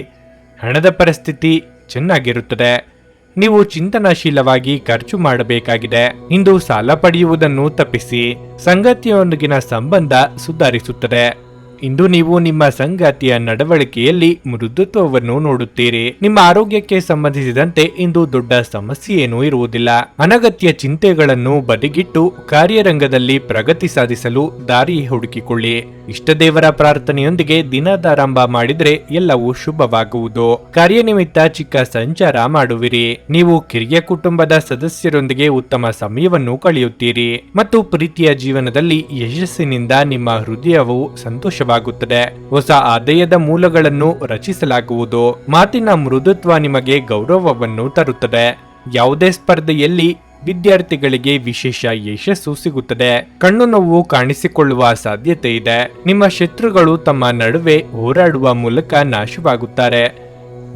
ಹಣದ ಪರಿಸ್ಥಿತಿ ಚೆನ್ನಾಗಿರುತ್ತದೆ. ನೀವು ಚಿಂತನಾಶೀಲವಾಗಿ ಖರ್ಚು ಮಾಡಬೇಕಾಗಿದೆ. ಇಂದು ಸಾಲ ಪಡೆಯುವುದನ್ನು ತಪ್ಪಿಸಿ. ಸಂಗಾತಿಯೊಂದಿಗಿನ ಸಂಬಂಧ ಸುಧಾರಿಸುತ್ತದೆ. ಇಂದು ನೀವು ನಿಮ್ಮ ಸಂಗಾತಿಯ ನಡವಳಿಕೆಯಲ್ಲಿ ಮೃದುತ್ವವನ್ನು ನೋಡುತ್ತೀರಿ. ನಿಮ್ಮ ಆರೋಗ್ಯಕ್ಕೆ ಸಂಬಂಧಿಸಿದಂತೆ ಇಂದು ದೊಡ್ಡ ಸಮಸ್ಯೆ ಏನೂ ಇರುವುದಿಲ್ಲ. ಅನಗತ್ಯ ಚಿಂತೆಗಳನ್ನು ಬದಿಗಿಟ್ಟು ಕಾರ್ಯರಂಗದಲ್ಲಿ ಪ್ರಗತಿ ಸಾಧಿಸಲು ದಾರಿ ಹುಡುಕಿಕೊಳ್ಳಿ. ಇಷ್ಟದೇವರ ಪ್ರಾರ್ಥನೆಯೊಂದಿಗೆ ದಿನದಾರಂಭ ಮಾಡಿದ್ರೆ ಎಲ್ಲವೂ ಶುಭವಾಗುವುದು. ಕಾರ್ಯನಿಮಿತ್ತ ಚಿಕ್ಕ ಸಂಚಾರ ಮಾಡುವಿರಿ. ನೀವು ಕಿರಿಯ ಕುಟುಂಬದ ಸದಸ್ಯರೊಂದಿಗೆ ಉತ್ತಮ ಸಮಯವನ್ನು ಕಳೆಯುತ್ತೀರಿ ಮತ್ತು ಪ್ರೀತಿಯ ಜೀವನದಲ್ಲಿ ಯಶಸ್ಸಿನಿಂದ ನಿಮ್ಮ ಹೃದಯವು ಸಂತೋಷವಾಗುತ್ತದೆ. ಹೊಸ ಆದಾಯದ ಮೂಲಗಳನ್ನು ರಚಿಸಲಾಗುವುದು. ಮಾತಿನ ಮೃದುತ್ವ ನಿಮಗೆ ಗೌರವವನ್ನು ತರುತ್ತದೆ. ಯಾವುದೇ ಸ್ಪರ್ಧೆಯಲ್ಲಿ ವಿದ್ಯಾರ್ಥಿಗಳಿಗೆ ವಿಶೇಷ ಯಶಸ್ಸು ಸಿಗುತ್ತದೆ. ಕಣ್ಣು ನೋವು ಕಾಣಿಸಿಕೊಳ್ಳುವ ಸಾಧ್ಯತೆ ಇದೆ. ನಿಮ್ಮ ಶತ್ರುಗಳು ತಮ್ಮ ನಡುವೆ ಹೋರಾಡುವ ಮೂಲಕ ನಾಶವಾಗುತ್ತಾರೆ.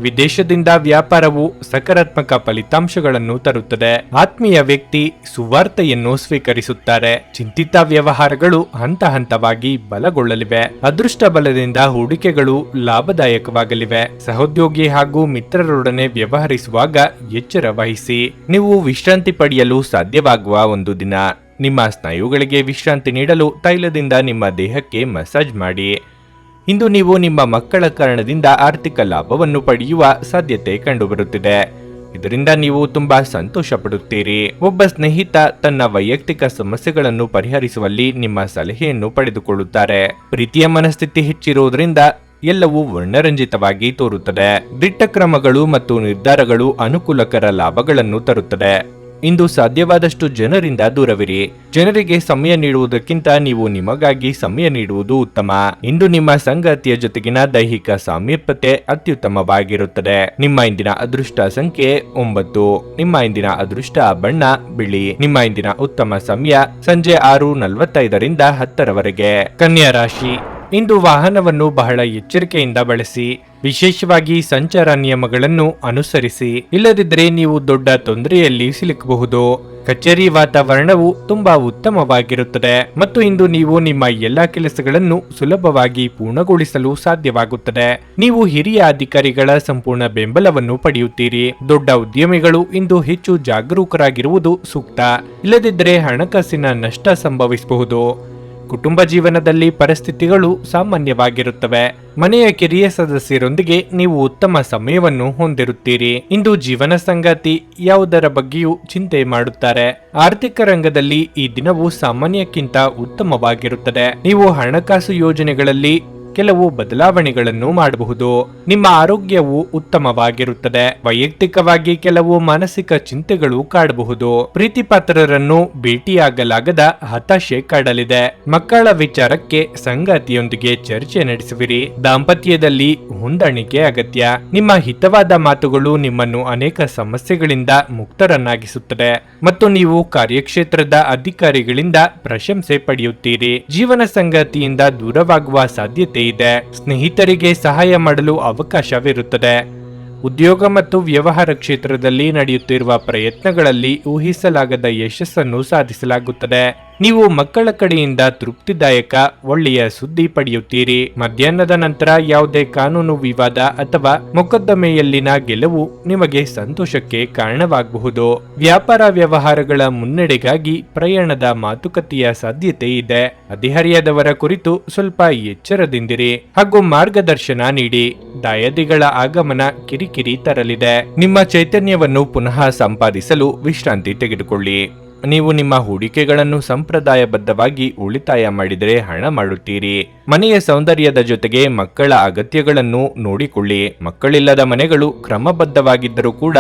ವಿದೇಶದಿಂದ ವ್ಯಾಪಾರವು ಸಕಾರಾತ್ಮಕ ಫಲಿತಾಂಶಗಳನ್ನು ತರುತ್ತದೆ. ಆತ್ಮೀಯ ವ್ಯಕ್ತಿ ಸುವಾರ್ತೆಯನ್ನು ಸ್ವೀಕರಿಸುತ್ತಾರೆ. ಚಿಂತಿತ ವ್ಯವಹಾರಗಳು ಹಂತ ಹಂತವಾಗಿ ಬಲಗೊಳ್ಳಲಿವೆ. ಅದೃಷ್ಟ ಬಲದಿಂದ ಹೂಡಿಕೆಗಳು ಲಾಭದಾಯಕವಾಗಲಿವೆ. ಸಹೋದ್ಯೋಗಿ ಹಾಗೂ ಮಿತ್ರರೊಡನೆ ವ್ಯವಹರಿಸುವಾಗ ಎಚ್ಚರ ವಹಿಸಿ. ನೀವು ವಿಶ್ರಾಂತಿ ಪಡೆಯಲು ಸಾಧ್ಯವಾಗುವ ಒಂದು ದಿನ. ನಿಮ್ಮ ಸ್ನಾಯುಗಳಿಗೆ ವಿಶ್ರಾಂತಿ ನೀಡಲು ತೈಲದಿಂದ ನಿಮ್ಮ ದೇಹಕ್ಕೆ ಮಸಾಜ್ ಮಾಡಿ. ಇಂದು ನೀವು ನಿಮ್ಮ ಮಕ್ಕಳ ಕಾರಣದಿಂದ ಆರ್ಥಿಕ ಲಾಭವನ್ನು ಪಡೆಯುವ ಸಾಧ್ಯತೆ ಕಂಡುಬರುತ್ತಿದೆ. ಇದರಿಂದ ನೀವು ತುಂಬಾ ಸಂತೋಷ ಪಡುತ್ತೀರಿ. ಒಬ್ಬ ಸ್ನೇಹಿತ ತನ್ನ ವೈಯಕ್ತಿಕ ಸಮಸ್ಯೆಗಳನ್ನು ಪರಿಹರಿಸುವಲ್ಲಿ ನಿಮ್ಮ ಸಲಹೆಯನ್ನು ಪಡೆದುಕೊಳ್ಳುತ್ತಾರೆ. ಪ್ರೀತಿಯ ಮನಸ್ಥಿತಿ ಹೆಚ್ಚಿರುವುದರಿಂದ ಎಲ್ಲವೂ ವರ್ಣರಂಜಿತವಾಗಿ ತೋರುತ್ತದೆ. ದಿಟ್ಟ ಕ್ರಮಗಳು ಮತ್ತು ನಿರ್ಧಾರಗಳು ಅನುಕೂಲಕರ ಲಾಭಗಳನ್ನು ತರುತ್ತದೆ. ಇಂದು ಸಾಧ್ಯವಾದಷ್ಟು ಜನರಿಂದ ದೂರವಿರಿ. ಜನರಿಗೆ ಸಮಯ ನೀಡುವುದಕ್ಕಿಂತ ನೀವು ನಿಮಗಾಗಿ ಸಮಯ ನೀಡುವುದು ಉತ್ತಮ. ಇಂದು ನಿಮ್ಮ ಸಂಗಾತಿಯ ಜೊತೆಗಿನ ದೈಹಿಕ ಸಾಮೀಪ್ಯತೆ ಅತ್ಯುತ್ತಮವಾಗಿರುತ್ತದೆ. ನಿಮ್ಮ ಇಂದಿನ ಅದೃಷ್ಟ ಸಂಖ್ಯೆ 9. ನಿಮ್ಮ ಇಂದಿನ ಅದೃಷ್ಟ ಬಣ್ಣ ಬಿಳಿ. ನಿಮ್ಮ ಇಂದಿನ ಉತ್ತಮ ಸಮಯ ಸಂಜೆ 6:45ರಿಂದ 10:00 ಕನ್ಯಾ ರಾಶಿ. ಇಂದು ವಾಹನವನ್ನು ಬಹಳ ಎಚ್ಚರಿಕೆಯಿಂದ ಬಳಸಿ. ವಿಶೇಷವಾಗಿ ಸಂಚಾರ ನಿಯಮಗಳನ್ನು ಅನುಸರಿಸಿ. ಇಲ್ಲದಿದ್ದರೆ ನೀವು ದೊಡ್ಡ ತೊಂದರೆಯಲ್ಲಿ ಸಿಲುಕಬಹುದು. ಕಚೇರಿ ವಾತಾವರಣವು ತುಂಬಾ ಉತ್ತಮವಾಗಿರುತ್ತದೆ ಮತ್ತು ಇಂದು ನೀವು ನಿಮ್ಮ ಎಲ್ಲಾ ಕೆಲಸಗಳನ್ನು ಸುಲಭವಾಗಿ ಪೂರ್ಣಗೊಳಿಸಲು ಸಾಧ್ಯವಾಗುತ್ತದೆ. ನೀವು ಹಿರಿಯ ಅಧಿಕಾರಿಗಳ ಸಂಪೂರ್ಣ ಬೆಂಬಲವನ್ನು ಪಡೆಯುತ್ತೀರಿ. ದೊಡ್ಡ ಉದ್ಯಮಿಗಳು ಇಂದು ಹೆಚ್ಚು ಜಾಗರೂಕರಾಗಿರುವುದು ಸೂಕ್ತ. ಇಲ್ಲದಿದ್ದರೆ ಹಣಕಾಸಿನ ನಷ್ಟ ಸಂಭವಿಸಬಹುದು. ಕುಟುಂಬ ಜೀವನದಲ್ಲಿ ಪರಿಸ್ಥಿತಿಗಳು ಸಾಮಾನ್ಯವಾಗಿರುತ್ತವೆ. ಮನೆಯ ಕಿರಿಯ ಸದಸ್ಯರೊಂದಿಗೆ ನೀವು ಉತ್ತಮ ಸಮಯವನ್ನು ಹೊಂದಿರುತ್ತೀರಿ. ಇಂದು ಜೀವನ ಸಂಗಾತಿ ಯಾವುದರ ಬಗ್ಗೆಯೂ ಚಿಂತೆ ಮಾಡುತ್ತಾರೆ. ಆರ್ಥಿಕ ರಂಗದಲ್ಲಿ ಈ ದಿನವು ಸಾಮಾನ್ಯಕ್ಕಿಂತ ಉತ್ತಮವಾಗಿರುತ್ತದೆ. ನೀವು ಹಣಕಾಸು ಯೋಜನೆಗಳಲ್ಲಿ ಕೆಲವು ಬದಲಾವಣೆಗಳನ್ನು ಮಾಡಬಹುದು. ನಿಮ್ಮ ಆರೋಗ್ಯವು ಉತ್ತಮವಾಗಿರುತ್ತದೆ. ವೈಯಕ್ತಿಕವಾಗಿ ಕೆಲವು ಮಾನಸಿಕ ಚಿಂತೆಗಳು ಕಾಡಬಹುದು. ಪ್ರೀತಿಪಾತ್ರರನ್ನು ಭೇಟಿಯಾಗಲಾಗದ ಹತಾಶೆ ಕಾಡಲಿದೆ. ಮಕ್ಕಳ ವಿಚಾರಕ್ಕೆ ಸಂಗಾತಿಯೊಂದಿಗೆ ಚರ್ಚೆ ನಡೆಸುವಿರಿ. ದಾಂಪತ್ಯದಲ್ಲಿ ಹೊಂದಾಣಿಕೆ ಅಗತ್ಯ. ನಿಮ್ಮ ಹಿತವಾದ ಮಾತುಗಳು ನಿಮ್ಮನ್ನು ಅನೇಕ ಸಮಸ್ಯೆಗಳಿಂದ ಮುಕ್ತರನ್ನಾಗಿಸುತ್ತದೆ ಮತ್ತು ನೀವು ಕಾರ್ಯಕ್ಷೇತ್ರದ ಅಧಿಕಾರಿಗಳಿಂದ ಪ್ರಶಂಸೆ ಪಡೆಯುತ್ತೀರಿ. ಜೀವನ ಸಂಗಾತಿಯಿಂದ ದೂರವಾಗುವ ಸಾಧ್ಯತೆ ಇದೆ. ಸ್ನೇಹಿತರಿಗೆ ಸಹಾಯ ಮಾಡಲು ಅವಕಾಶವಿರುತ್ತದೆ. ಉದ್ಯೋಗ ಮತ್ತು ವ್ಯವಹಾರ ಕ್ಷೇತ್ರದಲ್ಲಿ ನಡೆಯುತ್ತಿರುವ ಪ್ರಯತ್ನಗಳಲ್ಲಿ ಊಹಿಸಲಾಗದ ಯಶಸ್ಸನ್ನು ಸಾಧಿಸಲಾಗುತ್ತದೆ. ನೀವು ಮಕ್ಕಳ ಕಡೆಯಿಂದ ತೃಪ್ತಿದಾಯಕ ಒಳ್ಳೆಯ ಸುದ್ದಿ ಪಡೆಯುತ್ತೀರಿ. ಮಧ್ಯಾಹ್ನದ ನಂತರ ಯಾವುದೇ ಕಾನೂನು ವಿವಾದ ಅಥವಾ ಮೊಕದ್ದಮೆಯಲ್ಲಿನ ಗೆಲುವು ನಿಮಗೆ ಸಂತೋಷಕ್ಕೆ ಕಾರಣವಾಗಬಹುದು. ವ್ಯಾಪಾರ ವ್ಯವಹಾರಗಳ ಮುನ್ನಡೆಗಾಗಿ ಪ್ರಯಾಣದ ಮಾತುಕತೆಯ ಸಾಧ್ಯತೆ ಇದೆ. ಹದಿಹರೆಯದವರ ಕುರಿತು ಸ್ವಲ್ಪ ಎಚ್ಚರದಿಂದಿರಿ ಹಾಗೂ ಮಾರ್ಗದರ್ಶನ ನೀಡಿ. ದಾಯಾದಿಗಳ ಆಗಮನ ಕಿರಿಕಿರಿ ತರಲಿದೆ. ನಿಮ್ಮ ಚೈತನ್ಯವನ್ನು ಪುನಃ ಸಂಪಾದಿಸಲು ವಿಶ್ರಾಂತಿ ತೆಗೆದುಕೊಳ್ಳಿ. ನೀವು ನಿಮ್ಮ ಹೂಡಿಕೆಗಳನ್ನು ಸಂಪ್ರದಾಯಬದ್ಧವಾಗಿ ಉಳಿತಾಯ ಮಾಡಿದರೆ ಹಣ ಮಾಡುತ್ತೀರಿ. ಮನೆಯ ಸೌಂದರ್ಯದ ಜೊತೆಗೆ ಮಕ್ಕಳ ಅಗತ್ಯಗಳನ್ನು ನೋಡಿಕೊಳ್ಳಿ. ಮಕ್ಕಳಿಲ್ಲದ ಮನೆಗಳು ಕ್ರಮಬದ್ಧವಾಗಿದ್ದರೂ ಕೂಡ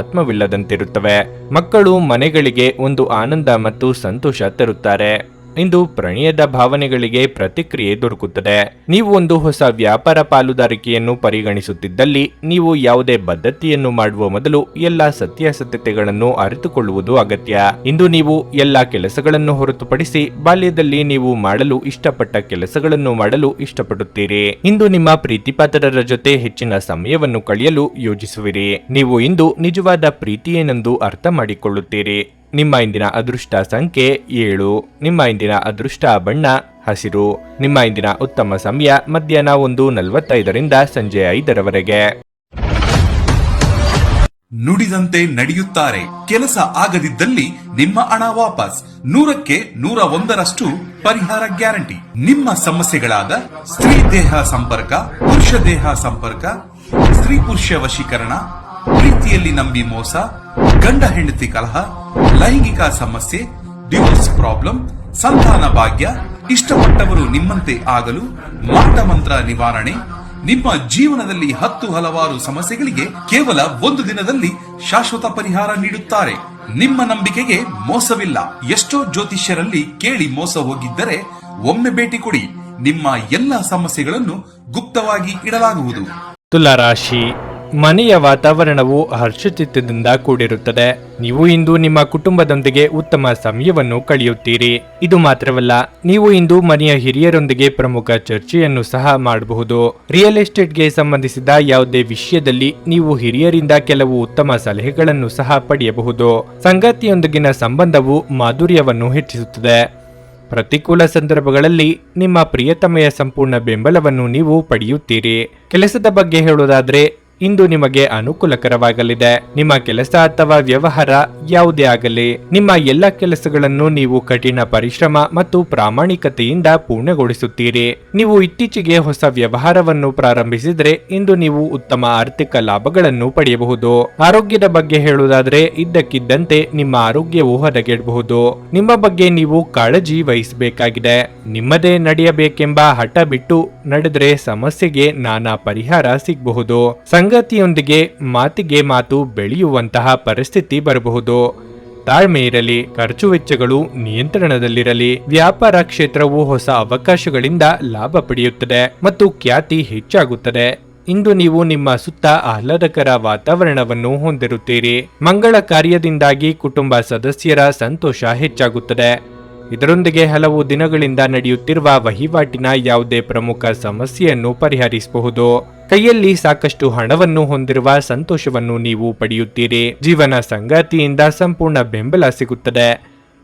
ಆತ್ಮವಿಲ್ಲದಂತಿರುತ್ತವೆ. ಮಕ್ಕಳು ಮನೆಗಳಿಗೆ ಒಂದು ಆನಂದ ಮತ್ತು ಸಂತೋಷ ತರುತ್ತಾರೆ. ಇಂದು ಪ್ರಣಯದ ಭಾವನೆಗಳಿಗೆ ಪ್ರತಿಕ್ರಿಯೆ ದೊರಕುತ್ತದೆ. ನೀವು ಒಂದು ಹೊಸ ವ್ಯಾಪಾರ ಪಾಲುದಾರಿಕೆಯನ್ನು ಪರಿಗಣಿಸುತ್ತಿದ್ದಲ್ಲಿ ನೀವು ಯಾವುದೇ ಬದ್ಧತೆಯನ್ನು ಮಾಡುವ ಮೊದಲು ಎಲ್ಲಾ ಸತ್ಯಾಸತ್ಯತೆಗಳನ್ನು ಅರಿತುಕೊಳ್ಳುವುದು ಅಗತ್ಯ. ಇಂದು ನೀವು ಎಲ್ಲಾ ಕೆಲಸಗಳನ್ನು ಹೊರತುಪಡಿಸಿ ಬಾಲ್ಯದಲ್ಲಿ ನೀವು ಮಾಡಲು ಇಷ್ಟಪಟ್ಟ ಕೆಲಸಗಳನ್ನು ಮಾಡಲು ಇಷ್ಟಪಡುತ್ತೀರಿ. ಇಂದು ನಿಮ್ಮ ಪ್ರೀತಿಪಾತ್ರರ ಜೊತೆ ಹೆಚ್ಚಿನ ಸಮಯವನ್ನು ಕಳೆಯಲು ಯೋಜಿಸುವಿರಿ. ನೀವು ಇಂದು ನಿಜವಾದ ಪ್ರೀತಿ ಏನೆಂದು ಅರ್ಥ ಮಾಡಿಕೊಳ್ಳುತ್ತೀರಿ. ನಿಮ್ಮ ಇಂದಿನ ಅದೃಷ್ಟ ಸಂಖ್ಯೆ 7. ನಿಮ್ಮ ಇಂದಿನ ಅದೃಷ್ಟ ಬಣ್ಣ ಹಸಿರು. ನಿಮ್ಮ ಇಂದಿನ ಉತ್ತಮ ಸಮಯ ಮಧ್ಯಾಹ್ನ 1:45ರಿಂದ ಸಂಜೆ 5ರವರೆಗೆ. ನುಡಿದಂತೆ ನಡೆಯುತ್ತಾರೆ. ಕೆಲಸ ಆಗದಿದ್ದಲ್ಲಿ ನಿಮ್ಮ ಹಣ ವಾಪಸ್. 100ಕ್ಕೆ 101ರಷ್ಟು ಪರಿಹಾರ ಗ್ಯಾರಂಟಿ. ನಿಮ್ಮ ಸಮಸ್ಯೆಗಳಾದ ಸ್ತ್ರೀ ದೇಹ ಸಂಪರ್ಕ, ಪುರುಷ ದೇಹ ಸಂಪರ್ಕ, ಸ್ತ್ರೀ ಪುರುಷ ವಶೀಕರಣ, ಪ್ರೀತಿಯಲ್ಲಿ ನಂಬಿ ಮೋಸ, ಗಂಡ ಹೆಂಡತಿ ಕಲಹ, ಲೈಂಗಿಕ ಸಮಸ್ಯೆ, ಡಿವೋರ್ಸ್ ಪ್ರಾಬ್ಲಮ್, ಸಂತಾನ ಭಾಗ್ಯ, ಇಷ್ಟಪಟ್ಟವರು ನಿಮ್ಮಂತೆ ಆಗಲು ಮಾಟ ಮಂತ್ರ ನಿವಾರಣೆ, ನಿಮ್ಮ ಜೀವನದಲ್ಲಿ 10 ಹಲವಾರು ಸಮಸ್ಯೆಗಳಿಗೆ ಕೇವಲ 1 ದಿನದಲ್ಲಿ ಶಾಶ್ವತ ಪರಿಹಾರ ನೀಡುತ್ತಾರೆ. ನಿಮ್ಮ ನಂಬಿಕೆಗೆ ಮೋಸವಿಲ್ಲ. ಎಷ್ಟೋ ಜ್ಯೋತಿಷ್ಯರಲ್ಲಿ ಕೇಳಿ ಮೋಸ ಹೋಗಿದ್ದರೆ ಒಮ್ಮೆ ಭೇಟಿ ಕೊಡಿ. ನಿಮ್ಮ ಎಲ್ಲ ಸಮಸ್ಯೆಗಳನ್ನು ಗುಪ್ತವಾಗಿ ಇಡಲಾಗುವುದು. ತುಲಾ ರಾಶಿ. ಮನೆಯ ವಾತಾವರಣವು ಹರ್ಷಚಿತ್ತದಿಂದ ಕೂಡಿರುತ್ತದೆ. ನೀವು ಇಂದು ನಿಮ್ಮ ಕುಟುಂಬದೊಂದಿಗೆ ಉತ್ತಮ ಸಮಯವನ್ನು ಕಳೆಯುತ್ತೀರಿ. ಇದು ಮಾತ್ರವಲ್ಲ, ನೀವು ಇಂದು ಮನೆಯ ಹಿರಿಯರೊಂದಿಗೆ ಪ್ರಮುಖ ಚರ್ಚೆಯನ್ನು ಸಹ ಮಾಡಬಹುದು. ರಿಯಲ್ ಎಸ್ಟೇಟ್ಗೆ ಸಂಬಂಧಿಸಿದ ಯಾವುದೇ ವಿಷಯದಲ್ಲಿ ನೀವು ಹಿರಿಯರಿಂದ ಕೆಲವು ಉತ್ತಮ ಸಲಹೆಗಳನ್ನು ಸಹ ಪಡೆಯಬಹುದು. ಸಂಗಾತಿಯೊಂದಿಗಿನ ಸಂಬಂಧವು ಮಾಧುರ್ಯವನ್ನು ಹೆಚ್ಚಿಸುತ್ತದೆ. ಪ್ರತಿಕೂಲ ಸಂದರ್ಭಗಳಲ್ಲಿ ನಿಮ್ಮ ಪ್ರಿಯತಮೆಯ ಸಂಪೂರ್ಣ ಬೆಂಬಲವನ್ನು ನೀವು ಪಡೆಯುತ್ತೀರಿ. ಕೆಲಸದ ಬಗ್ಗೆ ಹೇಳುವುದಾದ್ರೆ ಇಂದು ನಿಮಗೆ ಅನುಕೂಲಕರವಾಗಲಿದೆ. ನಿಮ್ಮ ಕೆಲಸ ಅಥವಾ ವ್ಯವಹಾರ ಯಾವುದೇ ಆಗಲಿ, ನಿಮ್ಮ ಎಲ್ಲ ಕೆಲಸಗಳನ್ನು ನೀವು ಕಠಿಣ ಪರಿಶ್ರಮ ಮತ್ತು ಪ್ರಾಮಾಣಿಕತೆಯಿಂದ ಪೂರ್ಣಗೊಳಿಸುತ್ತೀರಿ. ನೀವು ಇತ್ತೀಚೆಗೆ ಹೊಸ ವ್ಯವಹಾರವನ್ನು ಪ್ರಾರಂಭಿಸಿದರೆ ಇಂದು ನೀವು ಉತ್ತಮ ಆರ್ಥಿಕ ಲಾಭಗಳನ್ನು ಪಡೆಯಬಹುದು. ಆರೋಗ್ಯದ ಬಗ್ಗೆ ಹೇಳುವುದಾದ್ರೆ ಇದ್ದಕ್ಕಿದ್ದಂತೆ ನಿಮ್ಮ ಆರೋಗ್ಯವು ಹದಗೆಡಬಹುದು. ನಿಮ್ಮ ಬಗ್ಗೆ ನೀವು ಕಾಳಜಿ ವಹಿಸಬೇಕಾಗಿದೆ. ನಿಮ್ಮದೇ ನಡೆಯಬೇಕೆಂಬ ಹಠ ಬಿಟ್ಟು ನಡೆದರೆ ಸಮಸ್ಯೆಗೆ ನಾನಾ ಪರಿಹಾರ ಸಿಗಬಹುದು. ಸಂಗಾತಿಯೊಂದಿಗೆ ಮಾತಿಗೆ ಮಾತು ಬೆಳೆಯುವಂತಹ ಪರಿಸ್ಥಿತಿ ಬರಬಹುದು. ತಾಳ್ಮೆ ಇರಲಿ. ಖರ್ಚು ವೆಚ್ಚಗಳು ನಿಯಂತ್ರಣದಲ್ಲಿರಲಿ. ವ್ಯಾಪಾರ ಕ್ಷೇತ್ರವು ಹೊಸ ಅವಕಾಶಗಳಿಂದ ಲಾಭ ಪಡೆಯುತ್ತದೆ ಮತ್ತು ಖ್ಯಾತಿ ಹೆಚ್ಚಾಗುತ್ತದೆ. ಇಂದು ನೀವು ನಿಮ್ಮ ಸುತ್ತ ಆಹ್ಲಾದಕರ ವಾತಾವರಣವನ್ನು ಹೊಂದಿರುತ್ತೀರಿ. ಮಂಗಳ ಕಾರ್ಯದಿಂದಾಗಿ ಕುಟುಂಬ ಸದಸ್ಯರ ಸಂತೋಷ ಹೆಚ್ಚಾಗುತ್ತದೆ. ಇದರೊಂದಿಗೆ ಹಲವು ದಿನಗಳಿಂದ ನಡೆಯುತ್ತಿರುವ ವಹಿವಾಟಿನ ಯಾವುದೇ ಪ್ರಮುಖ ಸಮಸ್ಯೆಯನ್ನು ಪರಿಹರಿಸಬಹುದು. ಕೈಯಲ್ಲಿ ಸಾಕಷ್ಟು ಹಣವನ್ನು ಹೊಂದಿರುವ ಸಂತೋಷವನ್ನು ನೀವು ಪಡೆಯುತ್ತೀರಿ. ಜೀವನ ಸಂಗಾತಿಯಿಂದ ಸಂಪೂರ್ಣ ಬೆಂಬಲ ಸಿಗುತ್ತದೆ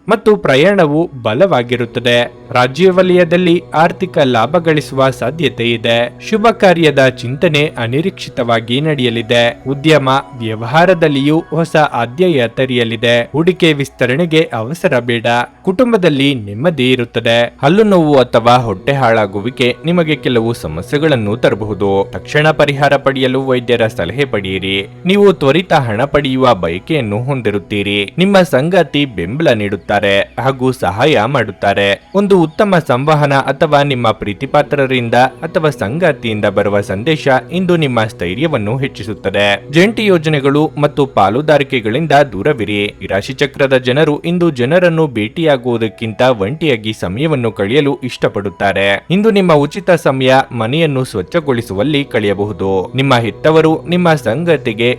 ಮತ್ತು ಪ್ರಯಾಣವು ಬಲವಾಗಿರುತ್ತದೆ. ರಾಜ್ಯ ವಲಯದಲ್ಲಿ ಆರ್ಥಿಕ ಲಾಭ ಗಳಿಸುವ ಸಾಧ್ಯತೆ ಇದೆ. ಶುಭ ಕಾರ್ಯದ ಚಿಂತನೆ ಅನಿರೀಕ್ಷಿತವಾಗಿ ನಡೆಯಲಿದೆ. ಉದ್ಯಮ ವ್ಯವಹಾರದಲ್ಲಿಯೂ ಹೊಸ ಅಧ್ಯಾಯ ತೆರೆಯಲಿದೆ. ಹೂಡಿಕೆ ವಿಸ್ತರಣೆಗೆ ಅವಸರ ಬೇಡ. ಕುಟುಂಬದಲ್ಲಿ ನೆಮ್ಮದಿ ಇರುತ್ತದೆ. ಹಲ್ಲು ನೋವು ಅಥವಾ ಹೊಟ್ಟೆ ಹಾಳಾಗುವಿಕೆ ನಿಮಗೆ ಕೆಲವು ಸಮಸ್ಯೆಗಳನ್ನು ತರಬಹುದು. ತಕ್ಷಣ ಪರಿಹಾರ ಪಡೆಯಲು ವೈದ್ಯರ ಸಲಹೆ ಪಡೆಯಿರಿ. ನೀವು ತ್ವರಿತ ಹಣ ಪಡೆಯುವ ಬಯಕೆಯನ್ನು ಹೊಂದಿರುತ್ತೀರಿ. ನಿಮ್ಮ ಸಂಗಾತಿ ಬೆಂಬಲ ನೀಡುತ್ತಾರೆ ಹಾಗೂ ಸಹಾಯ ಮಾಡುತ್ತಾರೆ. ಒಂದು ಉತ್ತಮ ಸಂವಹನ ಅಥವಾ ನಿಮ್ಮ ಪ್ರೀತಿಪಾತ್ರರಿಂದ ಅಥವಾ ಸಂಗಾತಿಯಿಂದ ಬರುವ ಸಂದೇಶ ಇಂದು ನಿಮ್ಮ ಸ್ಥೈರ್ಯವನ್ನು ಹೆಚ್ಚಿಸುತ್ತದೆ. ಜಂಟಿ ಯೋಜನೆಗಳು ಮತ್ತು ಪಾಲುದಾರಿಕೆಗಳಿಂದ ದೂರವಿರಿ. ಈ ರಾಶಿ ಚಕ್ರದ ಜನರು ಇಂದು ಜನರನ್ನು ಭೇಟಿಯಾಗುವುದಕ್ಕಿಂತ ಒಂಟಿಯಾಗಿ ಸಮಯವನ್ನು ಕಳೆಯಲು ಇಷ್ಟಪಡುತ್ತಾರೆ. ಇಂದು ನಿಮ್ಮ ಉಚಿತ ಸಮಯ ಮನೆಯನ್ನು ಸ್ವಚ್ಛಗೊಳಿಸುವಲ್ಲಿ ಕಳೆಯಬಹುದು. ನಿಮ್ಮ ಹೆತ್ತವರು ನಿಮ್ಮ ಸಂಗಾತಿಗೆ